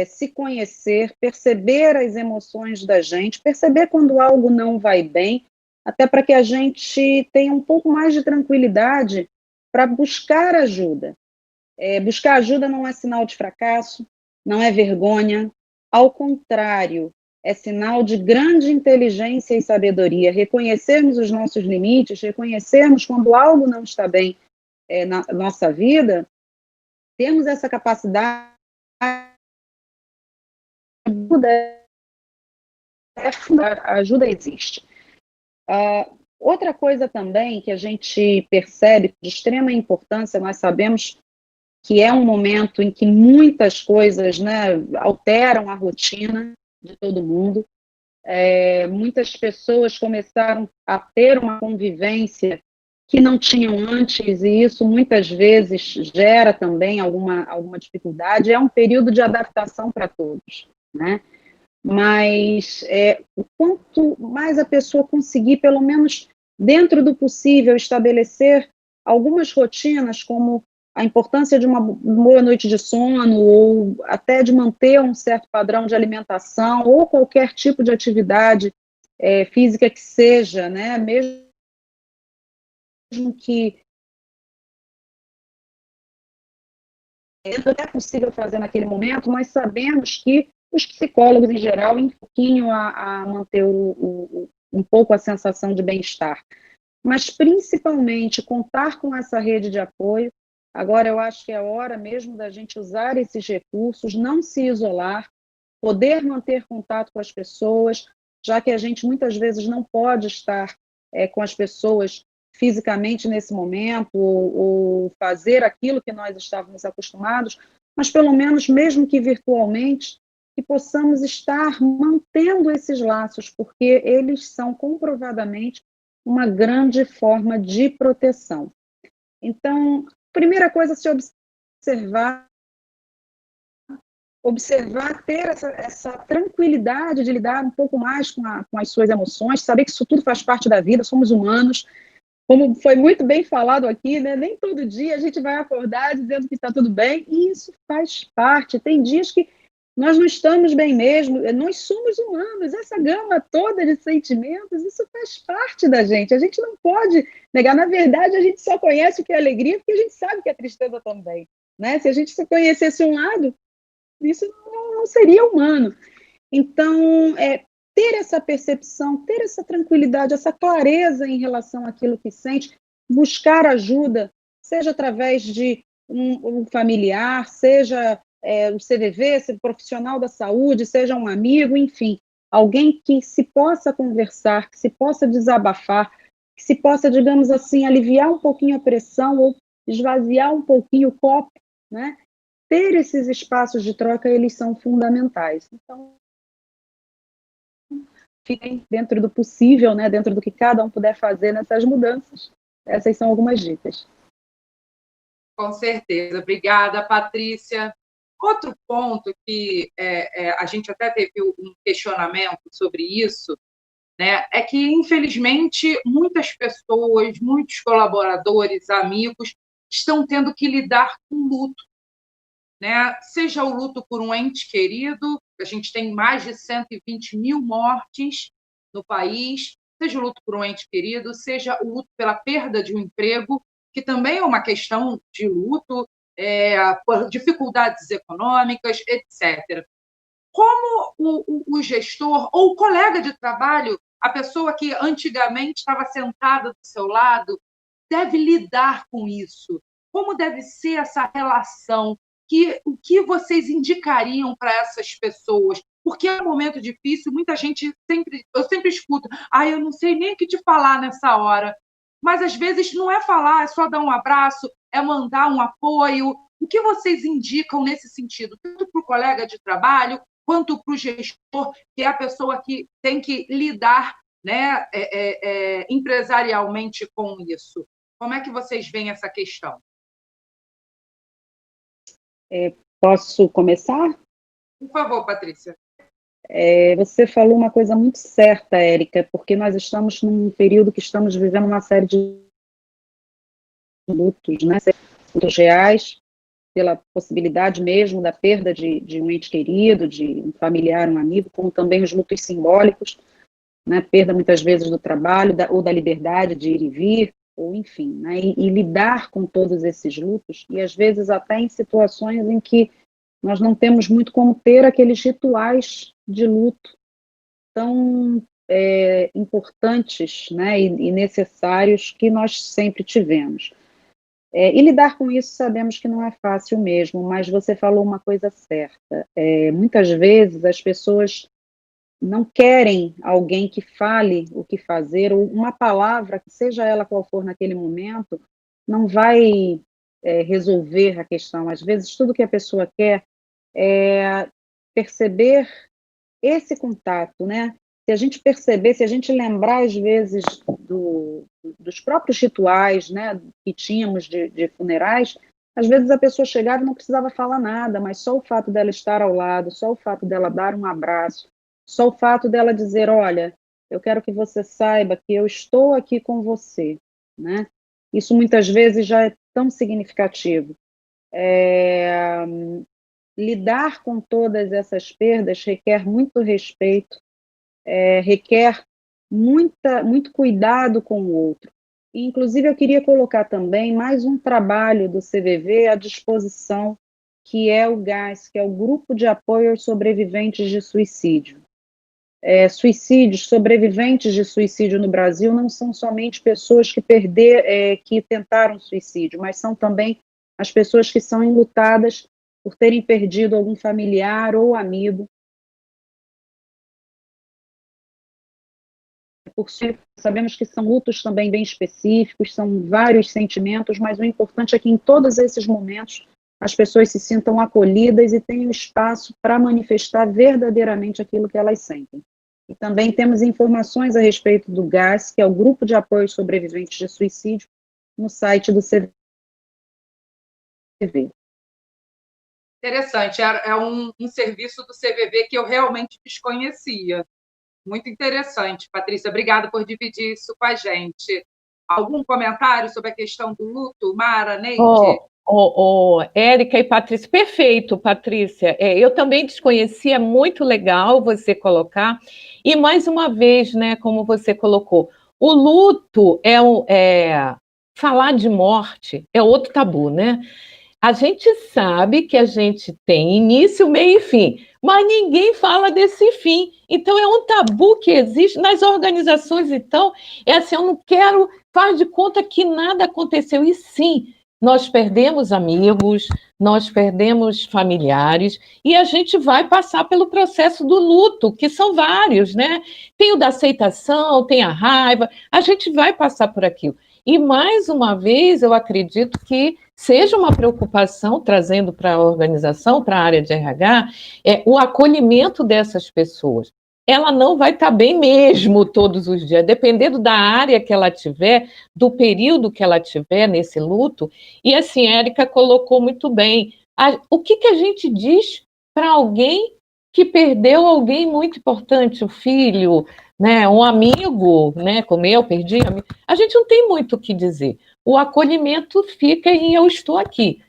se conhecer, perceber as emoções da gente, perceber quando algo não vai bem, até para que a gente tenha um pouco mais de tranquilidade para buscar ajuda. Buscar ajuda não é sinal de fracasso, não é vergonha, ao contrário, é sinal de grande inteligência e sabedoria. Reconhecermos os nossos limites, reconhecermos quando algo não está bem na nossa vida, termos essa capacidade a ajuda existe. Outra coisa também que a gente percebe de extrema importância, nós sabemos que é um momento em que muitas coisas, né, alteram a rotina de todo mundo. Muitas pessoas começaram a ter uma convivência que não tinham antes, e isso muitas vezes gera também alguma dificuldade. É um período de adaptação para todos, né? Mas o quanto mais a pessoa conseguir, pelo menos dentro do possível, estabelecer algumas rotinas, como a importância de uma boa noite de sono, ou até de manter um certo padrão de alimentação, ou qualquer tipo de atividade física que seja, né? Mesmo que não é possível fazer naquele momento, nós sabemos que os psicólogos, em geral, um pouquinho a manter um pouco a sensação de bem-estar. Mas, principalmente, contar com essa rede de apoio. Agora, eu acho que é hora mesmo da gente usar esses recursos, não se isolar, poder manter contato com as pessoas, já que a gente muitas vezes não pode estar com as pessoas fisicamente nesse momento, ou fazer aquilo que nós estávamos acostumados, mas pelo menos, mesmo que virtualmente, que possamos estar mantendo esses laços, porque eles são comprovadamente uma grande forma de proteção. Então, primeira coisa, se observar, ter essa tranquilidade de lidar um pouco mais com as suas emoções, saber que isso tudo faz parte da vida, somos humanos. Como foi muito bem falado aqui, né? Nem todo dia a gente vai acordar dizendo que está tudo bem, e isso faz parte. Tem dias que nós não estamos bem mesmo, nós somos humanos, essa gama toda de sentimentos, isso faz parte da gente. A gente não pode negar, na verdade, a gente só conhece o que é alegria porque a gente sabe que é tristeza também, né? Se a gente só conhecesse um lado, isso não seria humano. Então, ter essa percepção, ter essa tranquilidade, essa clareza em relação àquilo que sente, buscar ajuda, seja através de um familiar, seja o CVV, seja profissional da saúde, seja um amigo, enfim, alguém que se possa conversar, que se possa desabafar, que se possa, digamos assim, aliviar um pouquinho a pressão ou esvaziar um pouquinho o copo, né? Ter esses espaços de troca, eles são fundamentais. Então, fiquem dentro do possível, né, dentro do que cada um puder fazer nessas mudanças. Essas são algumas dicas. Com certeza. Obrigada, Patrícia. Outro ponto que a gente até teve um questionamento sobre isso, né, é que, infelizmente, muitas pessoas, muitos colaboradores, amigos, estão tendo que lidar com luto, né? Seja o luto por um ente querido, a gente tem mais de 120 mil mortes no país, seja o luto por um ente querido, seja o luto pela perda de um emprego, que também é uma questão de luto, por dificuldades econômicas, etc. Como o gestor ou o colega de trabalho, a pessoa que antigamente estava sentada do seu lado, deve lidar com isso? Como deve ser essa relação? O que vocês indicariam para essas pessoas? Porque é um momento difícil, muita gente eu sempre escuto, eu não sei nem o que te falar nessa hora. Mas às vezes não é falar, é só dar um abraço, é mandar um apoio. O que vocês indicam nesse sentido, tanto para o colega de trabalho, quanto para o gestor, que é a pessoa que tem que lidar, né, empresarialmente com isso? Como é que vocês veem essa questão? Posso começar? Por favor, Patrícia. Você falou uma coisa muito certa, Érica, porque nós estamos num período que estamos vivendo uma série de lutos, né? Lutos reais, pela possibilidade mesmo da perda de um ente querido, de um familiar, um amigo, como também os lutos simbólicos, né? Perda muitas vezes do trabalho ou da liberdade de ir e vir, ou enfim, né? E lidar com todos esses lutos, e às vezes até em situações em que nós não temos muito como ter aqueles rituais de luto tão importantes, né, e necessários que nós sempre tivemos. E lidar com isso sabemos que não é fácil mesmo, mas você falou uma coisa certa. Muitas vezes as pessoas não querem alguém que fale o que fazer, ou uma palavra, que seja ela qual for naquele momento, não vai resolver a questão. Às vezes tudo que a pessoa quer é perceber esse contato, né? Se a gente perceber, se a gente lembrar, às vezes, dos próprios rituais, né, que tínhamos de funerais, às vezes a pessoa chegava e não precisava falar nada, mas só o fato dela estar ao lado, só o fato dela dar um abraço, só o fato dela dizer, olha, eu quero que você saiba que eu estou aqui com você, né? Isso muitas vezes já é tão significativo. Lidar com todas essas perdas requer muito respeito, requer muito cuidado com o outro. E, inclusive, eu queria colocar também mais um trabalho do CVV à disposição, que é o GAS, que é o Grupo de Apoio aos Sobreviventes de Suicídio. Sobreviventes de suicídio no Brasil não são somente pessoas que tentaram suicídio, mas são também as pessoas que são enlutadas por terem perdido algum familiar ou amigo. Sabemos que são lutos também bem específicos, são vários sentimentos, mas o importante é que em todos esses momentos as pessoas se sintam acolhidas e tenham espaço para manifestar verdadeiramente aquilo que elas sentem. E também temos informações a respeito do GAS, que é o Grupo de Apoio aos Sobreviventes de Suicídio, no site do CVV. Interessante, é um serviço do CVV que eu realmente desconhecia. Muito interessante, Patrícia. Obrigada por dividir isso com a gente. Algum comentário sobre a questão do luto, Mara, Neide? Érica e Patrícia, perfeito, Patrícia. Eu também desconhecia, muito legal você colocar. E mais uma vez, né, como você colocou, o luto falar de morte é outro tabu, né? A gente sabe que a gente tem início, meio e fim, mas ninguém fala desse fim. Então, é um tabu que existe nas organizações. Então, assim, eu não quero, faz de conta que nada aconteceu. E sim, nós perdemos amigos, nós perdemos familiares, e a gente vai passar pelo processo do luto, que são vários, né? Tem o da aceitação, tem a raiva, a gente vai passar por aquilo. E, mais uma vez, eu acredito que seja uma preocupação, trazendo para a organização, para a área de RH, o acolhimento dessas pessoas. Ela não vai estar bem mesmo todos os dias, dependendo da área que ela tiver, do período que ela tiver nesse luto. E assim, a Érica colocou muito bem. O que a gente diz para alguém que perdeu alguém muito importante, o filho, né, um amigo, né, como eu perdi, a gente não tem muito o que dizer. O acolhimento fica em eu estou aqui,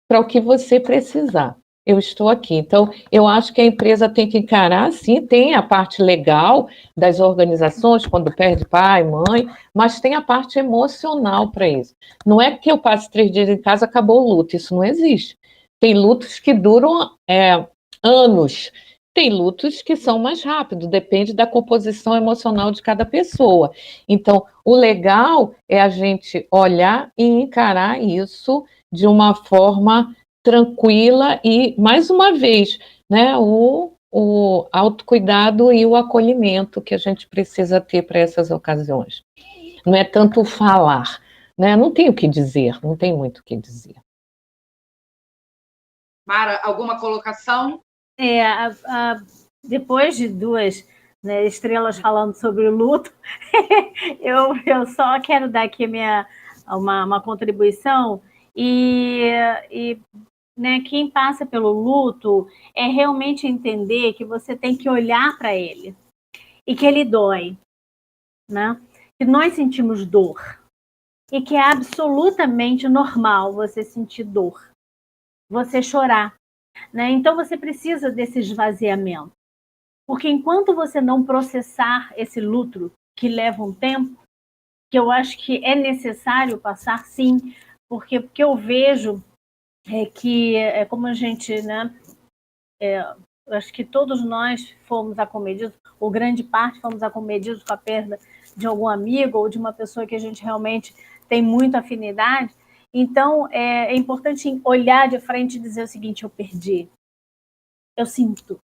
para o que você precisar. eu estou aqui. Então, eu acho que a empresa tem que encarar, sim, tem a parte legal das organizações, quando perde pai, mãe, mas tem a parte emocional para isso. Não é que eu passe 3 dias em casa, acabou o luto, isso não existe. Tem lutos que duram anos, tem lutos que são mais rápidos, depende da composição emocional de cada pessoa. Então, o legal é a gente olhar e encarar isso de uma forma tranquila e, mais uma vez, né, o autocuidado e o acolhimento que a gente precisa ter para essas ocasiões. Não é tanto falar, né? Não tem o que dizer, não tem muito o que dizer. Mara, alguma colocação? Depois de 2, né, estrelas falando sobre o luto, eu só quero dar aqui uma contribuição e né, quem passa pelo luto é realmente entender que você tem que olhar para ele e que ele dói, né? Que nós sentimos dor e que é absolutamente normal você sentir dor, você chorar, né? Então você precisa desse esvaziamento, porque enquanto você não processar esse luto, que leva um tempo, que eu acho que é necessário passar, sim, porque eu vejo que como a gente, né, eu acho que todos nós fomos acometidos, ou grande parte fomos acometidos com a perda de algum amigo ou de uma pessoa que a gente realmente tem muita afinidade. Então, é importante olhar de frente e dizer o seguinte: eu perdi, eu sinto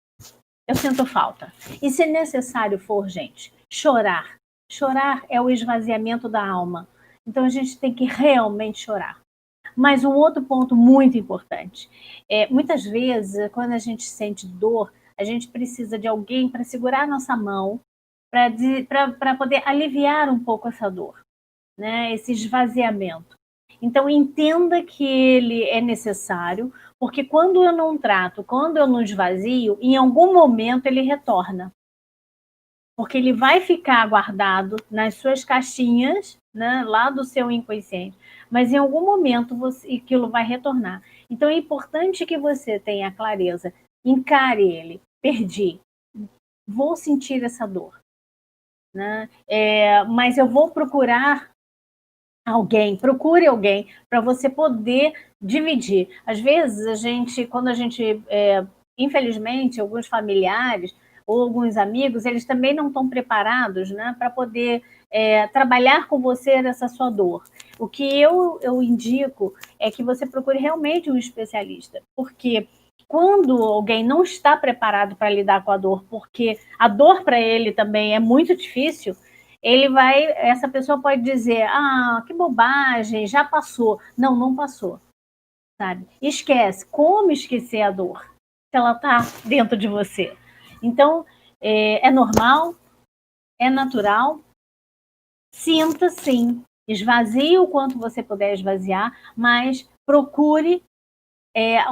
falta. E se necessário for, gente, chorar. Chorar é o esvaziamento da alma. Então, a gente tem que realmente chorar. Mas um outro ponto muito importante, muitas vezes, quando a gente sente dor, a gente precisa de alguém para segurar a nossa mão, para poder aliviar um pouco essa dor, né? Esse esvaziamento. Então, entenda que ele é necessário, porque quando eu não trato, quando eu não esvazio, em algum momento ele retorna. Porque ele vai ficar guardado nas suas caixinhas, né, lá do seu inconsciente. Mas em algum momento aquilo vai retornar. Então é importante que você tenha clareza, encare ele, perdi, vou sentir essa dor, né? Mas eu vou procurar alguém, procure alguém para você poder dividir. Às vezes quando a gente, infelizmente, alguns familiares ou alguns amigos, eles também não estão preparados, né, para poder trabalhar com você nessa sua dor. O que eu indico é que você procure realmente um especialista, porque quando alguém não está preparado para lidar com a dor, porque a dor para ele também é muito difícil, essa pessoa pode dizer: ah, que bobagem, já passou. Não, não passou, sabe? Esquece. Como esquecer a dor se ela está dentro de você? Então, é normal, é natural. Sinta, sim. Esvazie o quanto você puder esvaziar, mas procure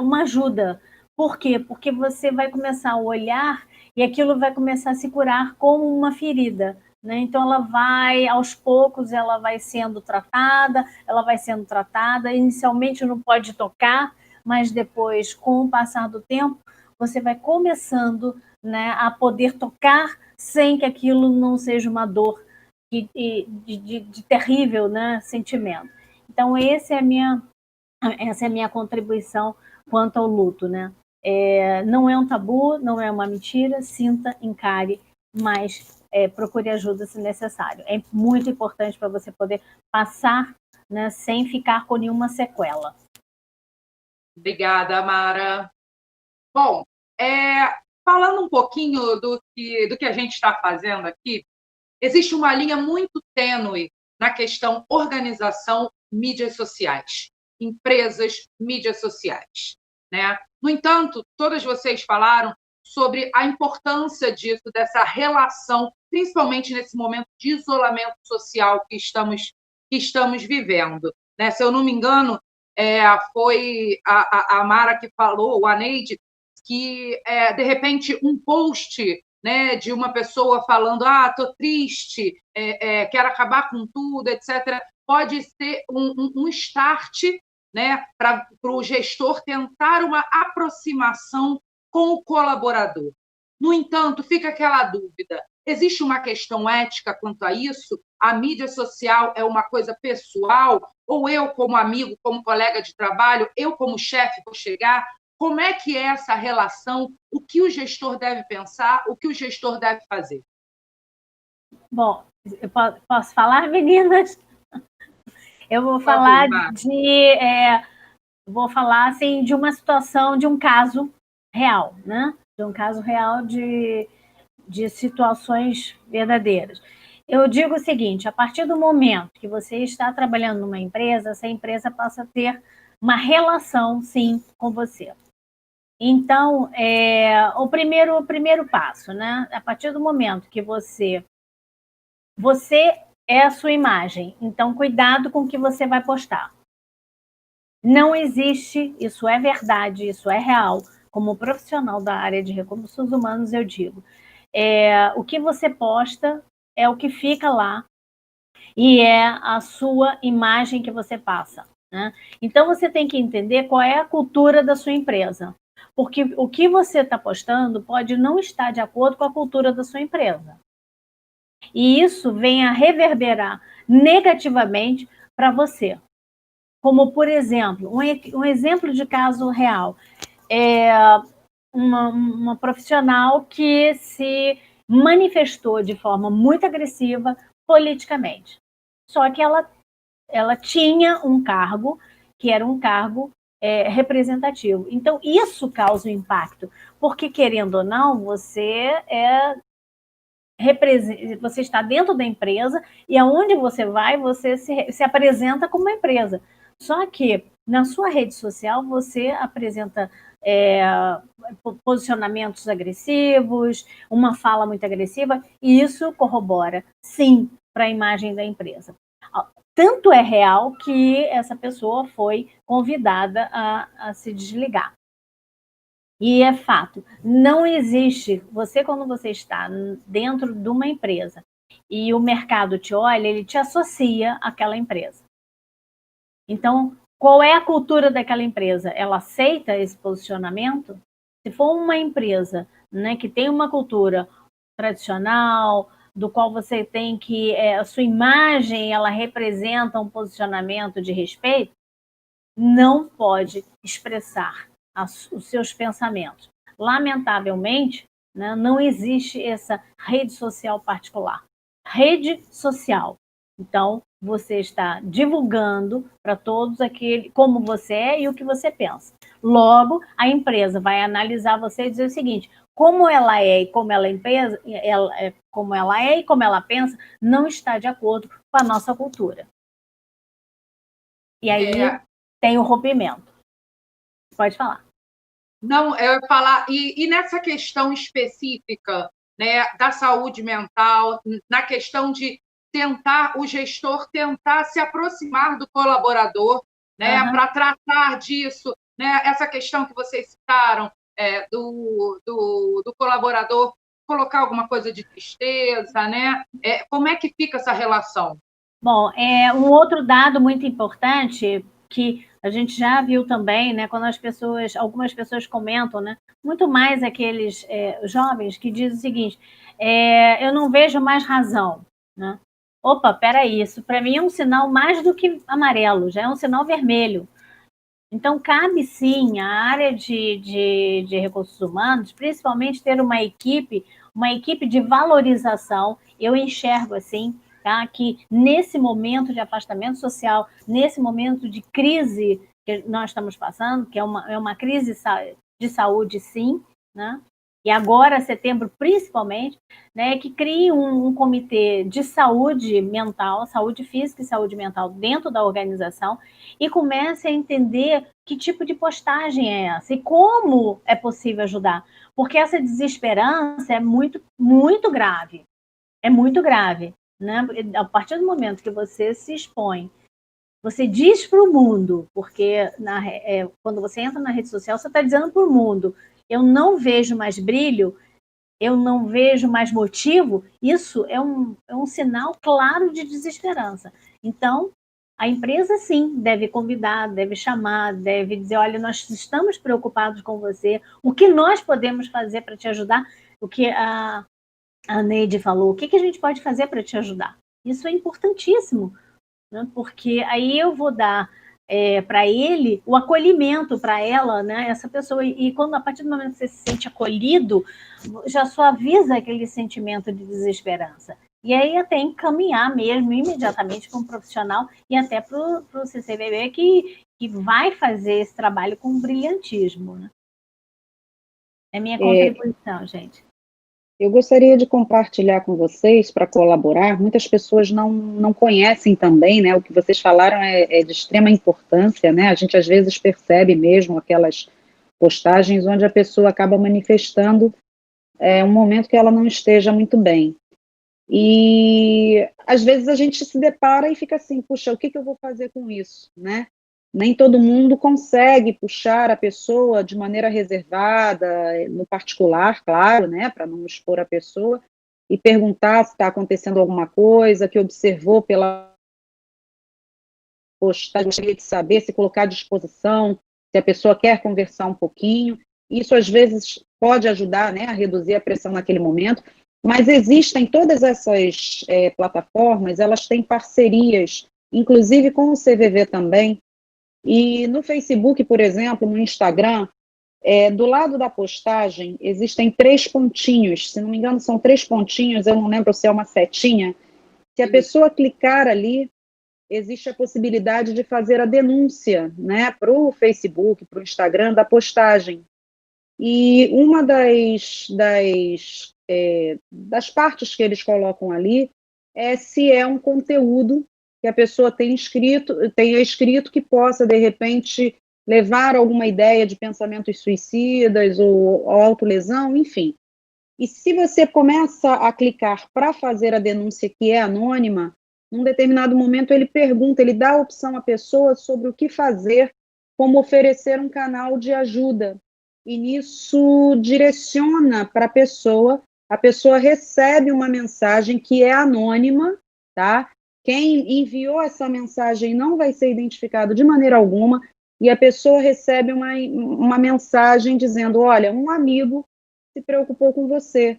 uma ajuda. Por quê? Porque você vai começar a olhar e aquilo vai começar a se curar como uma ferida, né? Então ela vai, aos poucos, ela vai sendo tratada, inicialmente não pode tocar, mas depois, com o passar do tempo, você vai começando, né, a poder tocar sem que aquilo não seja uma dor de terrível, né, sentimento. Então essa é a minha contribuição quanto ao luto, né? Não é um tabu, não é uma mentira, sinta, encare, mas procure ajuda se necessário. É muito importante para você poder passar, né, sem ficar com nenhuma sequela. Obrigada, Mara. Bom, falando um pouquinho do que a gente está fazendo aqui, existe uma linha muito tênue na questão organização, mídias sociais, empresas, mídias sociais, né? No entanto, todas vocês falaram sobre a importância disso, dessa relação, principalmente nesse momento de isolamento social que estamos vivendo, né? Se eu não me engano, foi a Mara que falou, a Neide, que, de repente, um post, né, de uma pessoa falando: ah, estou triste, quero acabar com tudo, etc., pode ser um start né, para o gestor tentar uma aproximação com o colaborador. No entanto, fica aquela dúvida: existe uma questão ética quanto a isso? A mídia social é uma coisa pessoal? Ou eu, como amigo, como colega de trabalho, eu, como chefe, vou chegar? Como é que é essa relação? O que o gestor deve pensar? O que o gestor deve fazer? Bom, eu posso falar, meninas? Eu vou falar vou falar assim de uma situação, de um caso real, né? De um caso real de situações verdadeiras. Eu digo o seguinte: a partir do momento que você está trabalhando numa empresa, essa empresa passa a ter uma relação, sim, com você. Então, o primeiro passo, né? A partir do momento que você é a sua imagem, então cuidado com o que você vai postar. Não existe, isso é verdade, isso é real. Como profissional da área de recursos humanos, eu digo, o que você posta é o que fica lá e é a sua imagem que você passa, né? Então, você tem que entender qual é a cultura da sua empresa, porque o que você está postando pode não estar de acordo com a cultura da sua empresa. E isso vem a reverberar negativamente para você. Como, por exemplo, um exemplo de caso real. Uma profissional que se manifestou de forma muito agressiva politicamente. Só que ela tinha um cargo que era um cargo representativo. Então, isso causa um impacto, porque, querendo ou não, você está dentro da empresa e aonde você vai, você se apresenta como uma empresa. Só que na sua rede social você apresenta posicionamentos agressivos, uma fala muito agressiva, e isso corrobora, sim, para a imagem da empresa. Tanto é real que essa pessoa foi convidada a se desligar. E é fato, não existe, quando você está dentro de uma empresa e o mercado te olha, ele te associa àquela empresa. Então, qual é a cultura daquela empresa? Ela aceita esse posicionamento? Se for uma empresa, né, que tem uma cultura tradicional, do qual você tem que, a sua imagem, ela representa um posicionamento de respeito, não pode expressar os seus pensamentos. Lamentavelmente, né, não existe essa rede social particular. Rede social. Então, você está divulgando para todos como você é e o que você pensa. Logo, a empresa vai analisar você e dizer o seguinte: como ela é e como ela é e como ela pensa, não está de acordo com a nossa cultura. E aí tem o rompimento. Pode falar. Não, eu ia falar, e nessa questão específica, né, da saúde mental, na questão de o gestor tentar se aproximar do colaborador, né, para tratar disso, né, essa questão que vocês citaram, do colaborador colocar alguma coisa de tristeza, né? Como é que fica essa relação? Bom, um outro dado muito importante que a gente já viu também, né, quando algumas pessoas comentam, né, muito mais aqueles jovens que dizem o seguinte: eu não vejo mais razão, né? Opa, peraí, isso para mim é um sinal mais do que amarelo, já é um sinal vermelho. Então, cabe sim à área de recursos humanos, principalmente ter uma equipe de valorização. Eu enxergo assim, tá, que nesse momento de afastamento social, nesse momento de crise que nós estamos passando, que é uma crise de saúde, sim, né? E agora, setembro, principalmente, né, que crie um comitê de saúde mental, saúde física e saúde mental dentro da organização e comece a entender que tipo de postagem é essa e como é possível ajudar. Porque essa desesperança é muito, muito grave. É muito grave, né? A partir do momento que você se expõe, você diz para o mundo, porque quando você entra na rede social, você está dizendo para o mundo: eu não vejo mais brilho, eu não vejo mais motivo. Isso é um sinal claro de desesperança. Então, a empresa, sim, deve convidar, deve chamar, deve dizer, olha, nós estamos preocupados com você, o que nós podemos fazer para te ajudar? O que a Neide falou, o que a gente pode fazer para te ajudar? Isso é importantíssimo, né? Porque aí eu vou dar para ele o acolhimento, para ela, né? Essa pessoa, e quando a partir do momento que você se sente acolhido, já suaviza aquele sentimento de desesperança. E aí até encaminhar mesmo imediatamente para um profissional e até para o CCBB que vai fazer esse trabalho com brilhantismo, né? É minha contribuição, gente. Eu gostaria de compartilhar com vocês, para colaborar, muitas pessoas não conhecem também, né, o que vocês falaram é de extrema importância, né, a gente às vezes percebe mesmo aquelas postagens onde a pessoa acaba manifestando um momento que ela não esteja muito bem. E às vezes a gente se depara e fica assim, puxa, o que eu vou fazer com isso, né? Nem todo mundo consegue puxar a pessoa de maneira reservada, no particular, claro, né, para não expor a pessoa, e perguntar se está acontecendo alguma coisa, que observou pela postagem, gostaria de saber, se colocar à disposição, se a pessoa quer conversar um pouquinho. Isso às vezes pode ajudar, né, a reduzir a pressão naquele momento. Mas existem todas essas plataformas, elas têm parcerias, inclusive com o CVV também, e no Facebook, por exemplo, no Instagram, do lado da postagem, existem 3 pontinhos, se não me engano são 3 pontinhos, eu não lembro se é uma setinha, se a pessoa clicar ali, existe a possibilidade de fazer a denúncia, né, para o Facebook, para o Instagram, da postagem. E uma das partes que eles colocam ali é se é um conteúdo que a pessoa tenha escrito que possa, de repente, levar alguma ideia de pensamentos suicidas ou autolesão, enfim. E se você começa a clicar para fazer a denúncia que é anônima, num determinado momento ele pergunta, ele dá a opção à pessoa sobre o que fazer, como oferecer um canal de ajuda. E nisso direciona para a pessoa recebe uma mensagem que é anônima, tá? Quem enviou essa mensagem não vai ser identificado de maneira alguma, e a pessoa recebe uma mensagem dizendo, olha, um amigo se preocupou com você.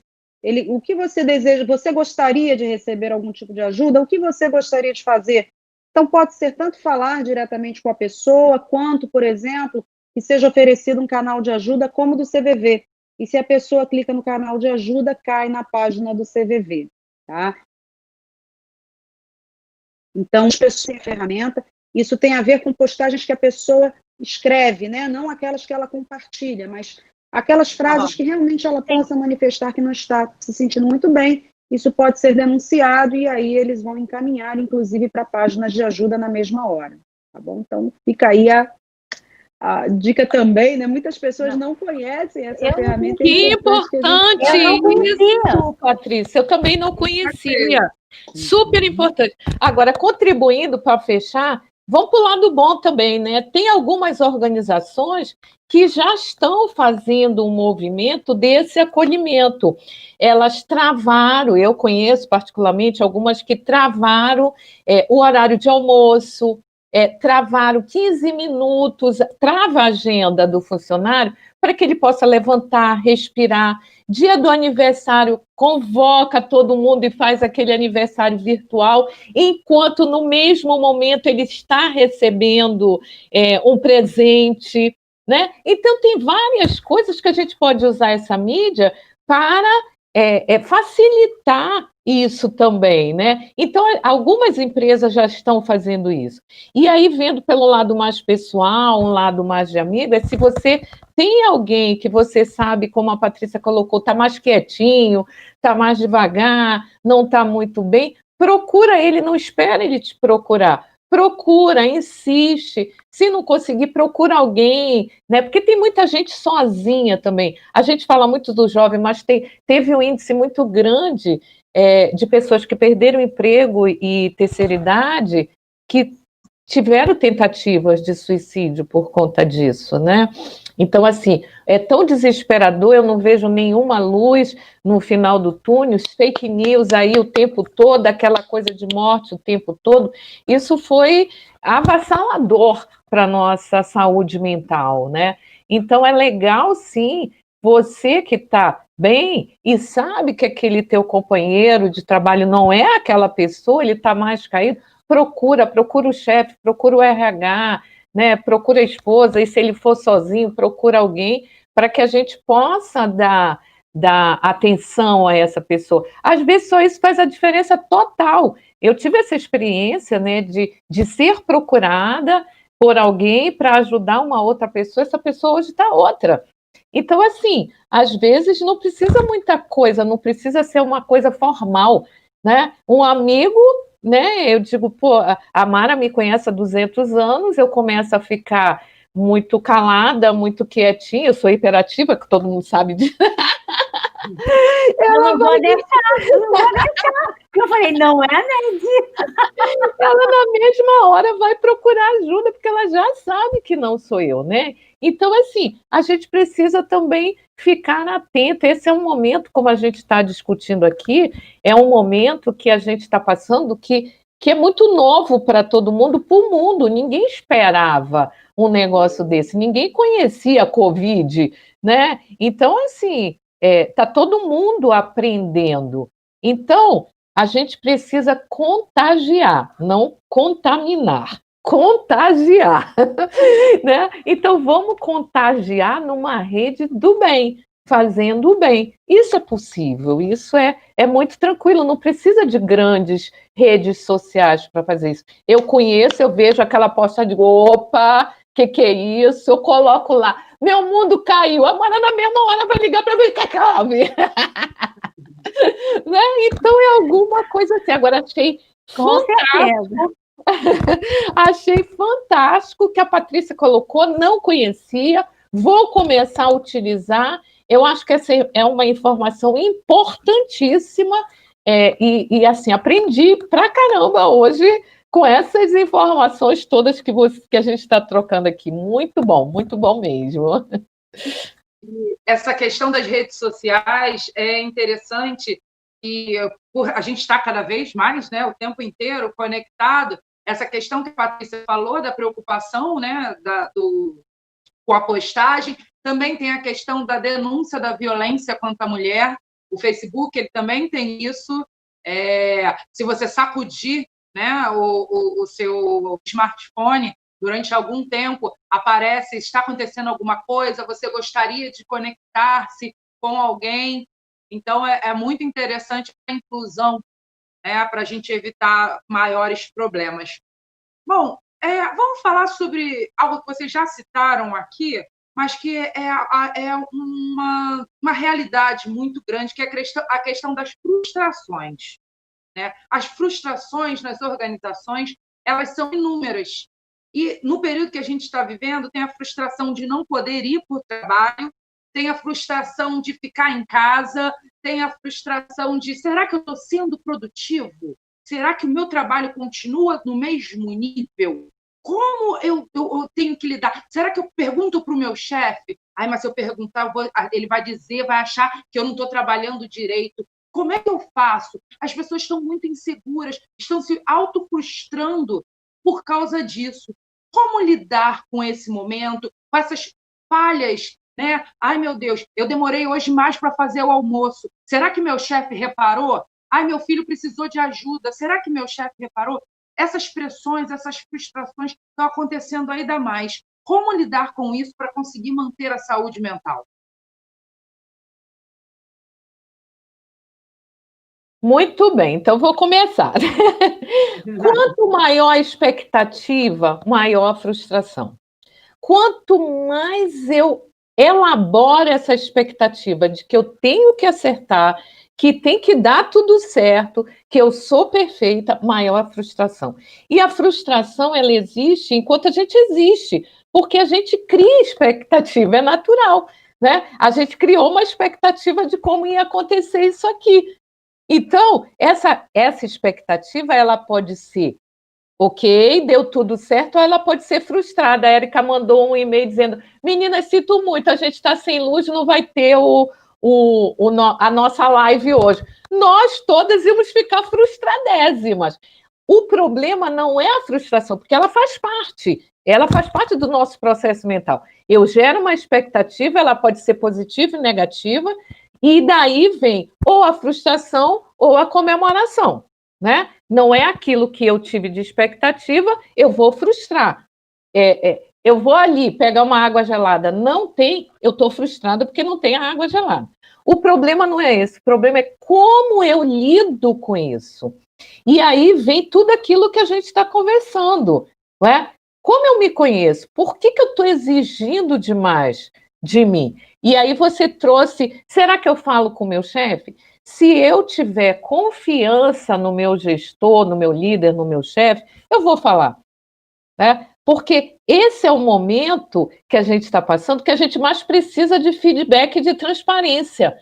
O que você deseja? Você gostaria de receber algum tipo de ajuda? O que você gostaria de fazer? Então, pode ser tanto falar diretamente com a pessoa, quanto, por exemplo, que seja oferecido um canal de ajuda como do CVV. E se a pessoa clica no canal de ajuda, cai na página do CVV, tá? Então, as pessoas têm ferramenta, isso tem a ver com postagens que a pessoa escreve, né? Não aquelas que ela compartilha, mas aquelas frases que realmente ela possa manifestar que não está se sentindo muito bem. Isso pode ser denunciado e aí eles vão encaminhar, inclusive, para páginas de ajuda na mesma hora, tá bom? Então, fica aí a dica também, né? Muitas pessoas não conhecem essa ferramenta. Que importante isso, Patrícia. Eu também não conhecia. Super importante. Agora, contribuindo para fechar, vamos para o lado bom também, né? Tem algumas organizações que já estão fazendo um movimento desse acolhimento. Elas travaram, eu conheço particularmente algumas que travaram o horário de almoço, travaram 15 minutos, trava a agenda do funcionário para que ele possa levantar, respirar. Dia do aniversário, convoca todo mundo e faz aquele aniversário virtual, enquanto no mesmo momento ele está recebendo um presente, né? Então, tem várias coisas que a gente pode usar essa mídia para facilitar isso também, né? Então, algumas empresas já estão fazendo isso. E aí, vendo pelo lado mais pessoal, um lado mais de amigo, se você tem alguém que você sabe, como a Patrícia colocou, está mais quietinho, está mais devagar, não está muito bem, procura ele, não espera ele te procurar. Procura, insiste. Se não conseguir, procura alguém, né? Porque tem muita gente sozinha também. A gente fala muito do jovem, mas teve um índice muito grande de pessoas que perderam emprego e terceira idade que tiveram tentativas de suicídio por conta disso, né? Então, assim, é tão desesperador, eu não vejo nenhuma luz no final do túnel, os fake news aí o tempo todo, aquela coisa de morte o tempo todo, isso foi avassalador para a nossa saúde mental, né? Então, é legal, sim, você que está bem e sabe que aquele teu companheiro de trabalho não é aquela pessoa, ele está mais caído, procura o chefe, procura o RH, né, procura a esposa, e se ele for sozinho, procura alguém para que a gente possa dar atenção a essa pessoa. Às vezes só isso faz a diferença total. Eu tive essa experiência, né, de ser procurada por alguém para ajudar uma outra pessoa, essa pessoa hoje está outra. Então, assim, às vezes não precisa muita coisa, não precisa ser uma coisa formal, né? Um amigo, né? Eu digo, pô, a Mara me conhece há 200 anos, eu começo a ficar muito calada, muito quietinha, eu sou hiperativa, que todo mundo sabe disso. Eu não vou deixar. Eu falei, não é, Neide? Ela, na mesma hora, vai procurar ajuda, porque ela já sabe que não sou eu, né? Então, assim, a gente precisa também ficar atento. Esse é um momento, como a gente está discutindo aqui, é um momento que a gente está passando que é muito novo para todo mundo, para o mundo. Ninguém esperava um negócio desse, ninguém conhecia a Covid, né? Então, assim, está todo mundo aprendendo. Então, a gente precisa contagiar, não contaminar. Contagiar, né? Então vamos contagiar numa rede do bem, fazendo o bem. Isso é possível, isso é muito tranquilo, não precisa de grandes redes sociais para fazer isso. Eu conheço, eu vejo aquela postagem, digo, opa, que é isso? Eu coloco lá, meu mundo caiu, agora na mesma hora vai ligar para mim, o que houve? Né? Então é alguma coisa assim. Agora achei Com fantástico. certeza. Achei fantástico que a Patrícia colocou, não conhecia, vou começar a utilizar. Eu acho que essa é uma informação importantíssima, e assim, aprendi pra caramba hoje com essas informações todas que a gente está trocando aqui. Muito bom mesmo. Essa questão das redes sociais é interessante e a gente está cada vez mais, né, o tempo inteiro conectado. Essa questão que a Patrícia falou da preocupação, né, com a postagem, também tem a questão da denúncia da violência contra a mulher. O Facebook ele também tem isso. Se você sacudir, né, o seu smartphone durante algum tempo, aparece, está acontecendo alguma coisa, você gostaria de conectar-se com alguém. Então, é muito interessante a inclusão, né, para a gente evitar maiores problemas. Bom, vamos falar sobre algo que vocês já citaram aqui, mas que é uma realidade muito grande, que é a questão das frustrações, né? As frustrações nas organizações, elas são inúmeras. E no período que a gente está vivendo, tem a frustração de não poder ir para o trabalho, tem a frustração de ficar em casa, tem a frustração de será que eu estou sendo produtivo? Será que o meu trabalho continua no mesmo nível? Como eu tenho que lidar? Será que eu pergunto para o meu chefe? Mas se eu perguntar, ele vai dizer, vai achar que eu não estou trabalhando direito. Como é que eu faço? As pessoas estão muito inseguras, estão se autofrustrando por causa disso. Como lidar com esse momento, com essas falhas, né? Ai, meu Deus, eu demorei hoje mais para fazer o almoço. Será que meu chefe reparou? Ai, meu filho precisou de ajuda. Será que meu chefe reparou? Essas pressões, essas frustrações estão acontecendo ainda mais. Como lidar com isso para conseguir manter a saúde mental? Muito bem, então vou começar. Quanto maior a expectativa, maior a frustração. Quanto mais eu elaboro essa expectativa de que eu tenho que acertar, que tem que dar tudo certo, que eu sou perfeita, maior a frustração. E a frustração, ela existe enquanto a gente existe, porque a gente cria expectativa, é natural, né? A gente criou uma expectativa de como ia acontecer isso aqui. Então, essa expectativa, ela pode ser ok, deu tudo certo, ou ela pode ser frustrada. A Érica mandou um e-mail dizendo, meninas, sinto muito, a gente está sem luz, não vai ter a nossa live hoje. Nós todas íamos ficar frustradésimas. O problema não é a frustração, porque ela faz parte do nosso processo mental. Eu gero uma expectativa, ela pode ser positiva e negativa, e daí vem ou a frustração ou a comemoração, né? Não é aquilo que eu tive de expectativa, eu vou frustrar. Eu vou ali pegar uma água gelada, não tem, eu estou frustrada porque não tem a água gelada. O problema não é esse, o problema é como eu lido com isso. E aí vem tudo aquilo que a gente está conversando, não é? Como eu me conheço? Por que eu estou exigindo demais de mim? E aí você trouxe, será que eu falo com o meu chefe? Se eu tiver confiança no meu gestor, no meu líder, no meu chefe, eu vou falar, né? Porque esse é o momento que a gente está passando, que a gente mais precisa de feedback e de transparência.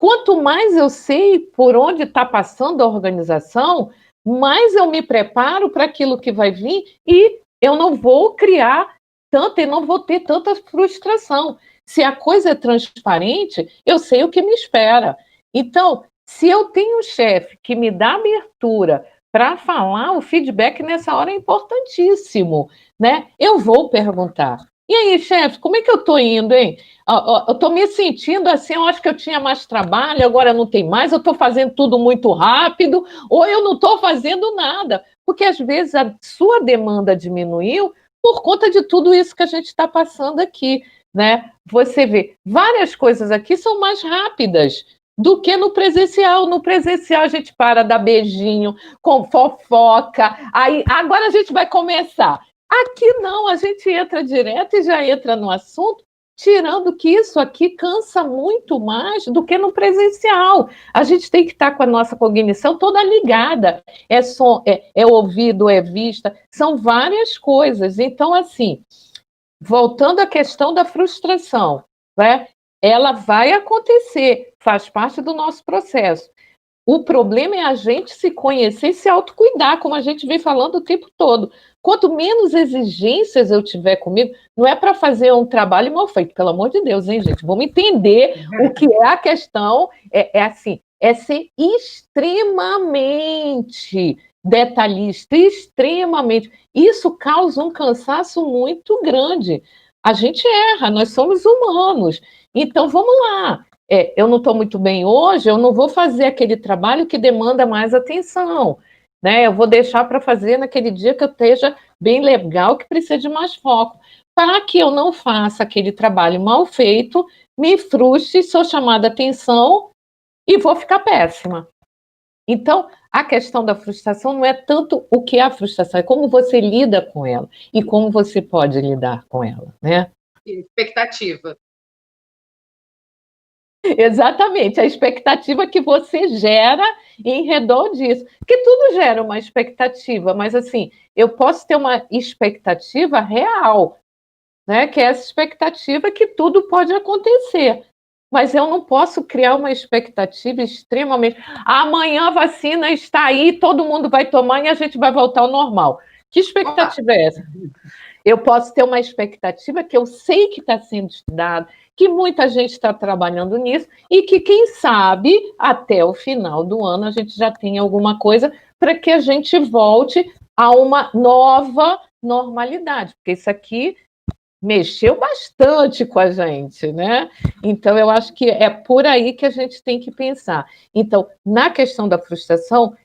Quanto mais eu sei por onde está passando a organização, mais eu me preparo para aquilo que vai vir e eu não vou criar tanta e não vou ter tanta frustração. Se a coisa é transparente, eu sei o que me espera. Então, se eu tenho um chefe que me dá abertura para falar, o feedback nessa hora é importantíssimo, né? Eu vou perguntar. E aí, chefe, como é que eu estou indo, hein? Eu estou me sentindo assim, eu acho que eu tinha mais trabalho, agora não tem mais, eu estou fazendo tudo muito rápido, ou eu não estou fazendo nada, porque às vezes a sua demanda diminuiu por conta de tudo isso que a gente está passando aqui, né? Você vê, várias coisas aqui são mais rápidas do que no presencial. No presencial a gente para, dá beijinho, com fofoca, aí agora a gente vai começar. Aqui não, a gente entra direto e já entra no assunto, tirando que isso aqui cansa muito mais do que no presencial. A gente tem que estar com a nossa cognição toda ligada. É som, é ouvido, é vista, são várias coisas. Então, assim, voltando à questão da frustração, né? Ela vai acontecer, faz parte do nosso processo. O problema é a gente se conhecer e se autocuidar, como a gente vem falando o tempo todo. Quanto menos exigências eu tiver comigo, não é para fazer um trabalho mal feito, pelo amor de Deus, hein, gente? Vamos entender o que é a questão. Assim, é ser extremamente detalhista, extremamente. Isso causa um cansaço muito grande. A gente erra, nós somos humanos. Então, vamos lá. Eu não estou muito bem hoje, eu não vou fazer aquele trabalho que demanda mais atenção, né? Eu vou deixar para fazer naquele dia que eu esteja bem legal, que precisa de mais foco, para que eu não faça aquele trabalho mal feito, me frustre, sou chamada atenção e vou ficar péssima. Então, a questão da frustração não é tanto o que é a frustração, é como você lida com ela e como você pode lidar com ela, né? Expectativa. Exatamente, a expectativa que você gera em redor disso. Porque tudo gera uma expectativa, mas assim, eu posso ter uma expectativa real, né? Que é essa expectativa que tudo pode acontecer. Mas eu não posso criar uma expectativa extremamente. Amanhã a vacina está aí, todo mundo vai tomar e a gente vai voltar ao normal. Que expectativa é essa? Eu posso ter uma expectativa que eu sei que está sendo estudado, que muita gente está trabalhando nisso e que, quem sabe, até o final do ano a gente já tem alguma coisa para que a gente volte a uma nova normalidade, porque isso aqui mexeu bastante com a gente, né? Então, eu acho que é por aí que a gente tem que pensar. Então, na questão da frustração,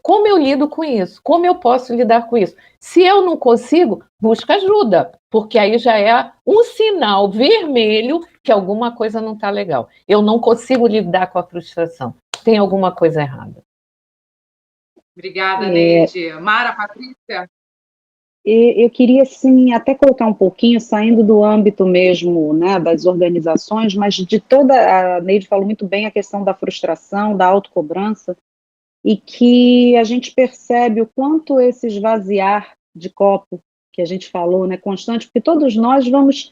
como eu lido com isso? Como eu posso lidar com isso? Se eu não consigo, busca ajuda, porque aí já é um sinal vermelho que alguma coisa não está legal. Eu não consigo lidar com a frustração. Tem alguma coisa errada. Obrigada, Neide. Mara, Patrícia? Eu queria, sim, até colocar um pouquinho, saindo do âmbito mesmo, né, das organizações, mas de toda, a Neide falou muito bem a questão da frustração, da autocobrança, e que a gente percebe o quanto esse esvaziar de copo, que a gente falou, né, constante, porque todos nós vamos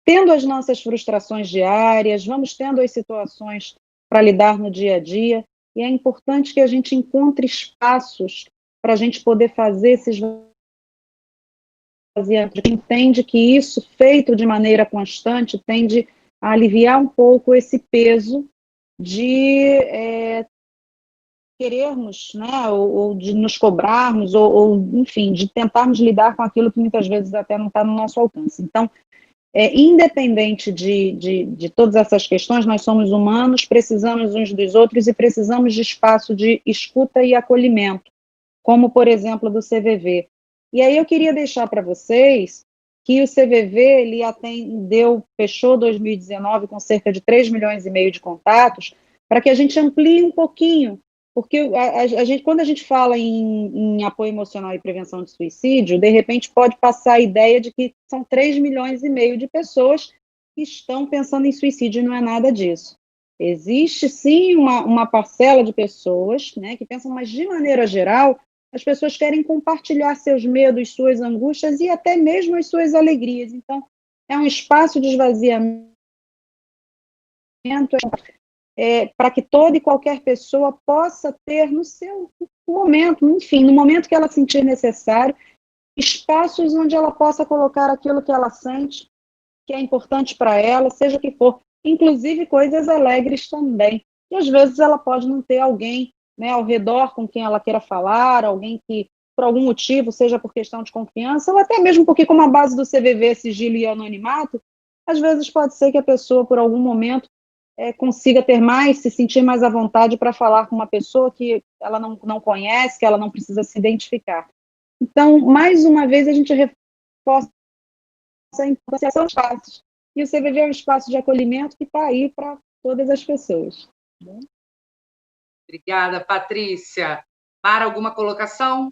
tendo as nossas frustrações diárias, vamos tendo as situações para lidar no dia a dia, e é importante que a gente encontre espaços para a gente poder fazer esses esvaziamentos. Entende que isso, feito de maneira constante, tende a aliviar um pouco esse peso de querermos, né, ou de nos cobrarmos, ou, enfim, de tentarmos lidar com aquilo que muitas vezes até não está no nosso alcance. Então, independente de todas essas questões, nós somos humanos, precisamos uns dos outros e precisamos de espaço de escuta e acolhimento, como, por exemplo, do CVV. E aí eu queria deixar para vocês que o CVV, ele fechou 2019 com cerca de 3,5 milhões de contatos, para que a gente amplie um pouquinho, porque quando a gente fala em apoio emocional e prevenção de suicídio, de repente pode passar a ideia de que são 3,5 milhões de pessoas que estão pensando em suicídio, e não é nada disso. Existe, sim, uma parcela de pessoas, né, que pensam, mas, de maneira geral, as pessoas querem compartilhar seus medos, suas angústias e até mesmo as suas alegrias. Então, é um espaço de esvaziamento, para que toda e qualquer pessoa possa ter no seu momento, enfim, no momento que ela sentir necessário, espaços onde ela possa colocar aquilo que ela sente, que é importante para ela, seja o que for, inclusive coisas alegres também. E às vezes ela pode não ter alguém, né, ao redor com quem ela queira falar, alguém que, por algum motivo, seja por questão de confiança, ou até mesmo porque, como a base do CVV, sigilo e anonimato, às vezes pode ser que a pessoa, por algum momento, consiga se sentir mais à vontade para falar com uma pessoa que ela não conhece, que ela não precisa se identificar. Então, mais uma vez, a gente reforça a importância dos espaços. E o CVV é um espaço de acolhimento que está aí para todas as pessoas. Obrigada, Patrícia. Mara, alguma colocação?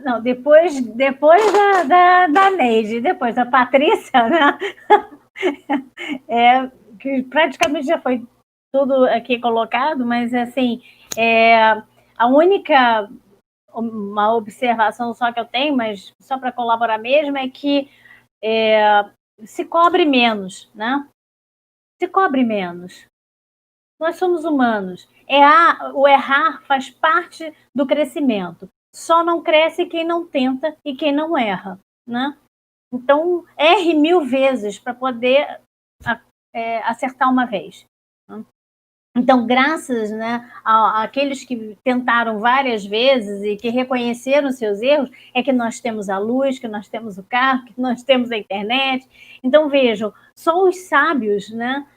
Não, depois da Neide, depois da Patrícia, né? Que praticamente já foi tudo aqui colocado, mas, assim, a única, uma observação só que eu tenho, mas só para colaborar mesmo, é que se cobre menos, né? Se cobre menos. Nós somos humanos. O errar faz parte do crescimento. Só não cresce quem não tenta e quem não erra, né? Então, erre 1000 vezes para poder acertar uma vez. Então, graças, né, àqueles que tentaram várias vezes e que reconheceram seus erros, é que nós temos a luz, que nós temos o carro, que nós temos a internet. Então, vejam, só os sábios, né,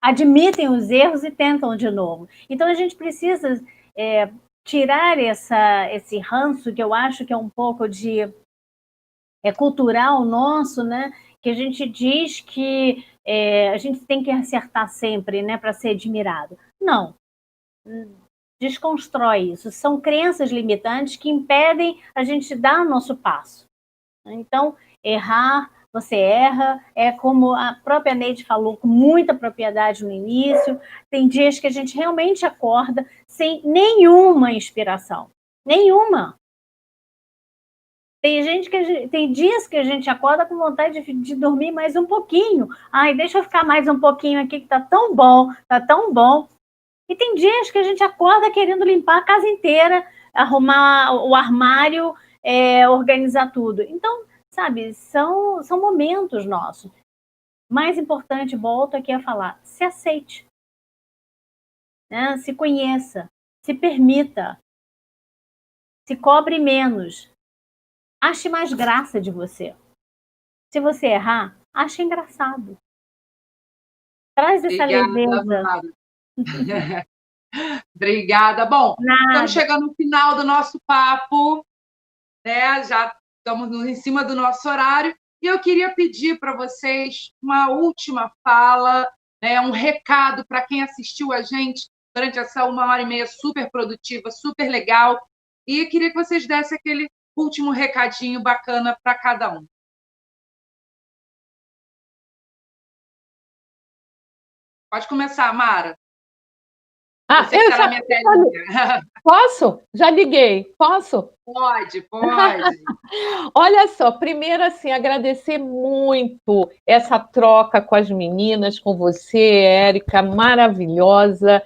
admitem os erros e tentam de novo. Então, a gente precisa tirar esse ranço, que eu acho que é um pouco de cultural nosso, né? Que a gente diz que a gente tem que acertar sempre, né, para ser admirado. Não. Desconstrói isso. São crenças limitantes que impedem a gente dar o nosso passo. Então, errar, você erra, é como a própria Neide falou com muita propriedade no início, tem dias que a gente realmente acorda sem nenhuma inspiração. Nenhuma. Tem dias que a gente acorda com vontade de dormir mais um pouquinho. Ai, deixa eu ficar mais um pouquinho aqui que tá tão bom, tá tão bom. E tem dias que a gente acorda querendo limpar a casa inteira, arrumar o armário, organizar tudo. Então, sabe, são momentos nossos. Mais importante, volto aqui a falar, se aceite. Né? Se conheça, se permita, se cobre menos. Ache mais graça de você. Se você errar, ache engraçado. Traz essa leveza. Obrigada. Bom, estamos chegando no final do nosso papo, né? Já estamos em cima do nosso horário. E eu queria pedir para vocês uma última fala, né? Um recado para quem assistiu a gente durante essa 1h30 super produtiva, super legal. E queria que vocês dessem aquele último recadinho bacana para cada um. Pode começar, Mara. Você que tá na minha telinha. Posso? Já liguei. Posso? Pode. Olha só, primeiro, assim, agradecer muito essa troca com as meninas, com você, Érica, maravilhosa.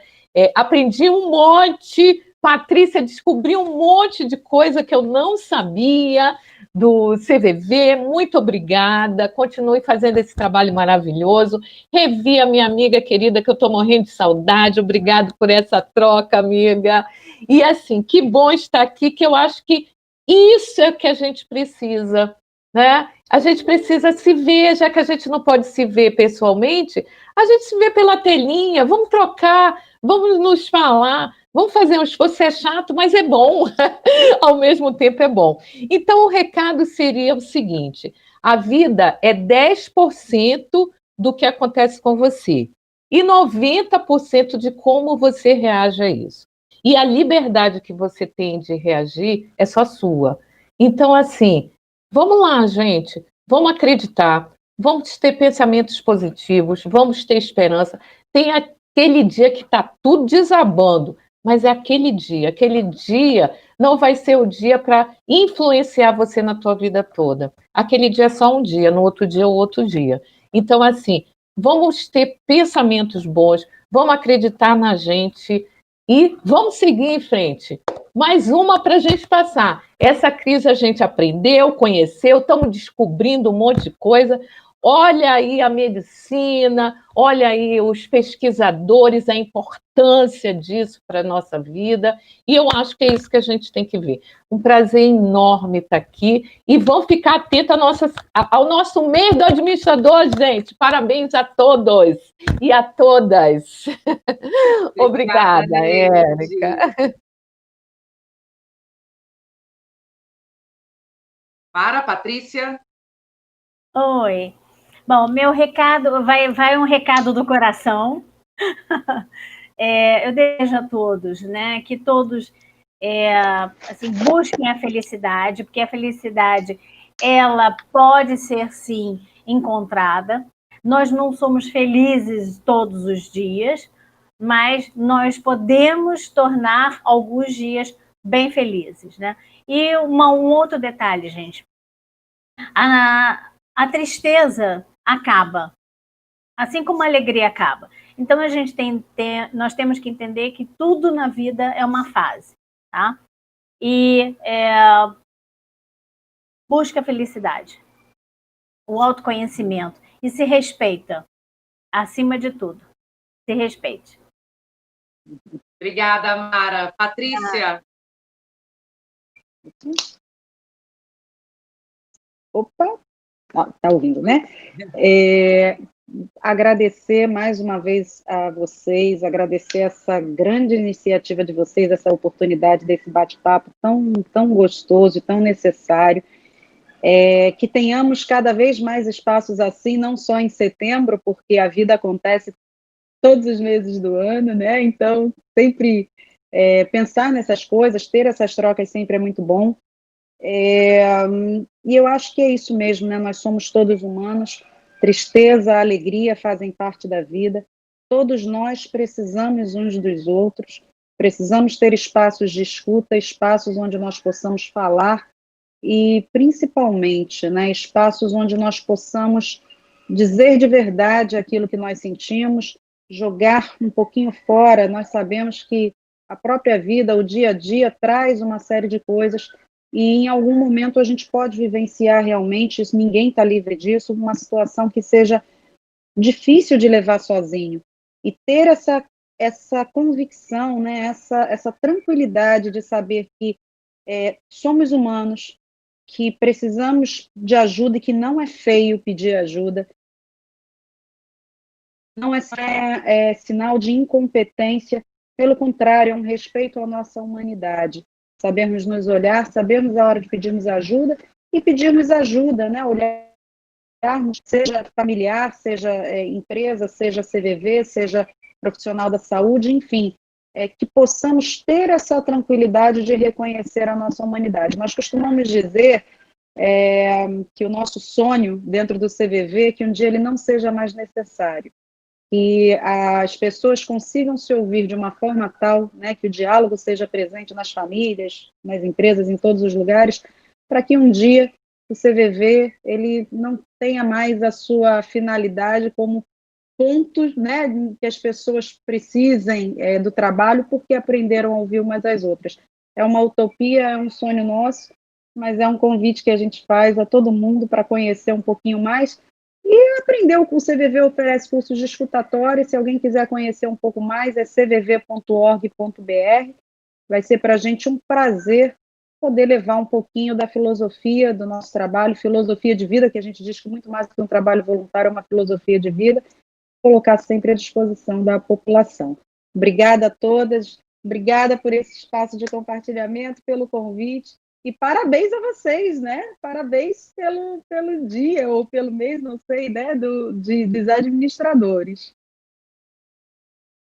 Aprendi um monte Patrícia descobriu um monte de coisa que eu não sabia do CVV. Muito obrigada. Continue fazendo esse trabalho maravilhoso. Revi a minha amiga querida, que eu estou morrendo de saudade. Obrigado por essa troca, amiga. E assim, que bom estar aqui, que eu acho que isso é o que a gente precisa, né? A gente precisa se ver, já que a gente não pode se ver pessoalmente, a gente se vê pela telinha. Vamos trocar, vamos nos falar, vamos fazer um esforço. É chato, mas é bom. Ao mesmo tempo é bom. Então, o recado seria o seguinte: a vida é 10% do que acontece com você e 90% de como você reage a isso. E a liberdade que você tem de reagir é só sua. Então, assim, vamos lá, gente, vamos acreditar, vamos ter pensamentos positivos, vamos ter esperança. Tem aquele dia que está tudo desabando, mas é aquele dia não vai ser o dia para influenciar você na tua vida toda. Aquele dia é só um dia, no outro dia é outro dia. Então, assim, vamos ter pensamentos bons, vamos acreditar na gente e vamos seguir em frente. Mais uma para a gente passar. Essa crise a gente aprendeu, conheceu, estamos descobrindo um monte de coisa. Olha aí a medicina, olha aí os pesquisadores, a importância disso para a nossa vida, e eu acho que é isso que a gente tem que ver. Um prazer enorme estar aqui, e vão ficar atentos ao nosso mês do administrador, gente. Parabéns a todos e a todas. Obrigada, Érica. Patrícia. Oi. Bom, meu recado, vai um recado do coração. Eu desejo a todos, né, que todos assim, busquem a felicidade, porque a felicidade, ela pode ser, sim, encontrada. Nós não somos felizes todos os dias, mas nós podemos tornar alguns dias bem felizes, né? E um outro detalhe, gente. A tristeza acaba, assim como a alegria acaba. Então, nós temos que entender que tudo na vida é uma fase, tá? E busca a felicidade, o autoconhecimento e se respeita, acima de tudo. Se respeite. Obrigada, Mara. Patrícia. Opa, tá ouvindo, né? Agradecer mais uma vez a vocês, agradecer essa grande iniciativa de vocês, essa oportunidade desse bate-papo tão gostoso e tão necessário, que tenhamos cada vez mais espaços assim, não só em setembro, porque a vida acontece todos os meses do ano, né? Então, sempre pensar nessas coisas, ter essas trocas sempre é muito bom. E eu acho que é isso mesmo, né? Nós somos todos humanos, tristeza, alegria fazem parte da vida, todos nós precisamos uns dos outros, precisamos ter espaços de escuta, espaços onde nós possamos falar e, principalmente, né, espaços onde nós possamos dizer de verdade aquilo que nós sentimos, jogar um pouquinho fora. Nós sabemos que a própria vida, o dia a dia, traz uma série de coisas e em algum momento a gente pode vivenciar realmente, isso, ninguém está livre disso, uma situação que seja difícil de levar sozinho. E ter essa convicção, né, essa tranquilidade de saber que somos humanos, que precisamos de ajuda e que não é feio pedir ajuda, não é sinal de incompetência, pelo contrário, é um respeito à nossa humanidade. Sabermos nos olhar, sabermos a hora de pedirmos ajuda e pedirmos ajuda, né? Olharmos, seja familiar, seja empresa, seja CVV, seja profissional da saúde, enfim, que possamos ter essa tranquilidade de reconhecer a nossa humanidade. Nós costumamos dizer que o nosso sonho dentro do CVV é que um dia ele não seja mais necessário, que as pessoas consigam se ouvir de uma forma tal, né, que o diálogo seja presente nas famílias, nas empresas, em todos os lugares, para que um dia o CVV ele não tenha mais a sua finalidade como pontos, né, que as pessoas precisem do trabalho porque aprenderam a ouvir umas às outras. É uma utopia, é um sonho nosso, mas é um convite que a gente faz a todo mundo para conhecer um pouquinho mais e aprender. O CVV oferece cursos de escutatória, se alguém quiser conhecer um pouco mais, é cvv.org.br. Vai ser para a gente um prazer poder levar um pouquinho da filosofia do nosso trabalho, filosofia de vida, que a gente diz que muito mais que um trabalho voluntário é uma filosofia de vida, colocar sempre à disposição da população. Obrigada a todas, obrigada por esse espaço de compartilhamento, pelo convite, e parabéns a vocês, né? Parabéns pelo dia, ou pelo mês, não sei, né? Dos administradores.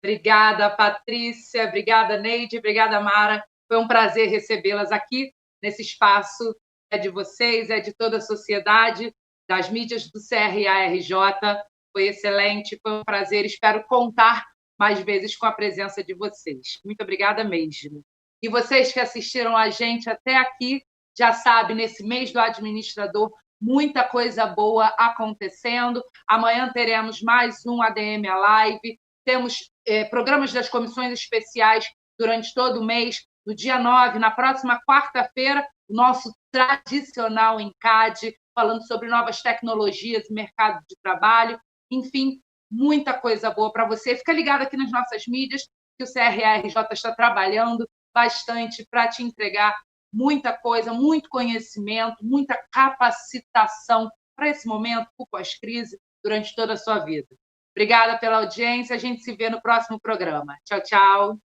Obrigada, Patrícia, obrigada, Neide, obrigada, Mara. Foi um prazer recebê-las aqui nesse espaço. É de vocês, é de toda a sociedade, das mídias do CRA-RJ. Foi excelente, foi um prazer. Espero contar mais vezes com a presença de vocês. Muito obrigada mesmo. E vocês que assistiram a gente até aqui, já sabem, nesse mês do administrador, muita coisa boa acontecendo. Amanhã teremos mais um ADM Live. Temos programas das comissões especiais durante todo o mês. No dia 9, na próxima quarta-feira, o nosso tradicional ENCAD, falando sobre novas tecnologias e mercado de trabalho. Enfim, muita coisa boa para você. Fica ligado aqui nas nossas mídias, que o CRA-RJ está trabalhando bastante para te entregar muita coisa, muito conhecimento, muita capacitação para esse momento, o pós-crise, durante toda a sua vida. Obrigada pela audiência. A gente se vê no próximo programa. Tchau, tchau.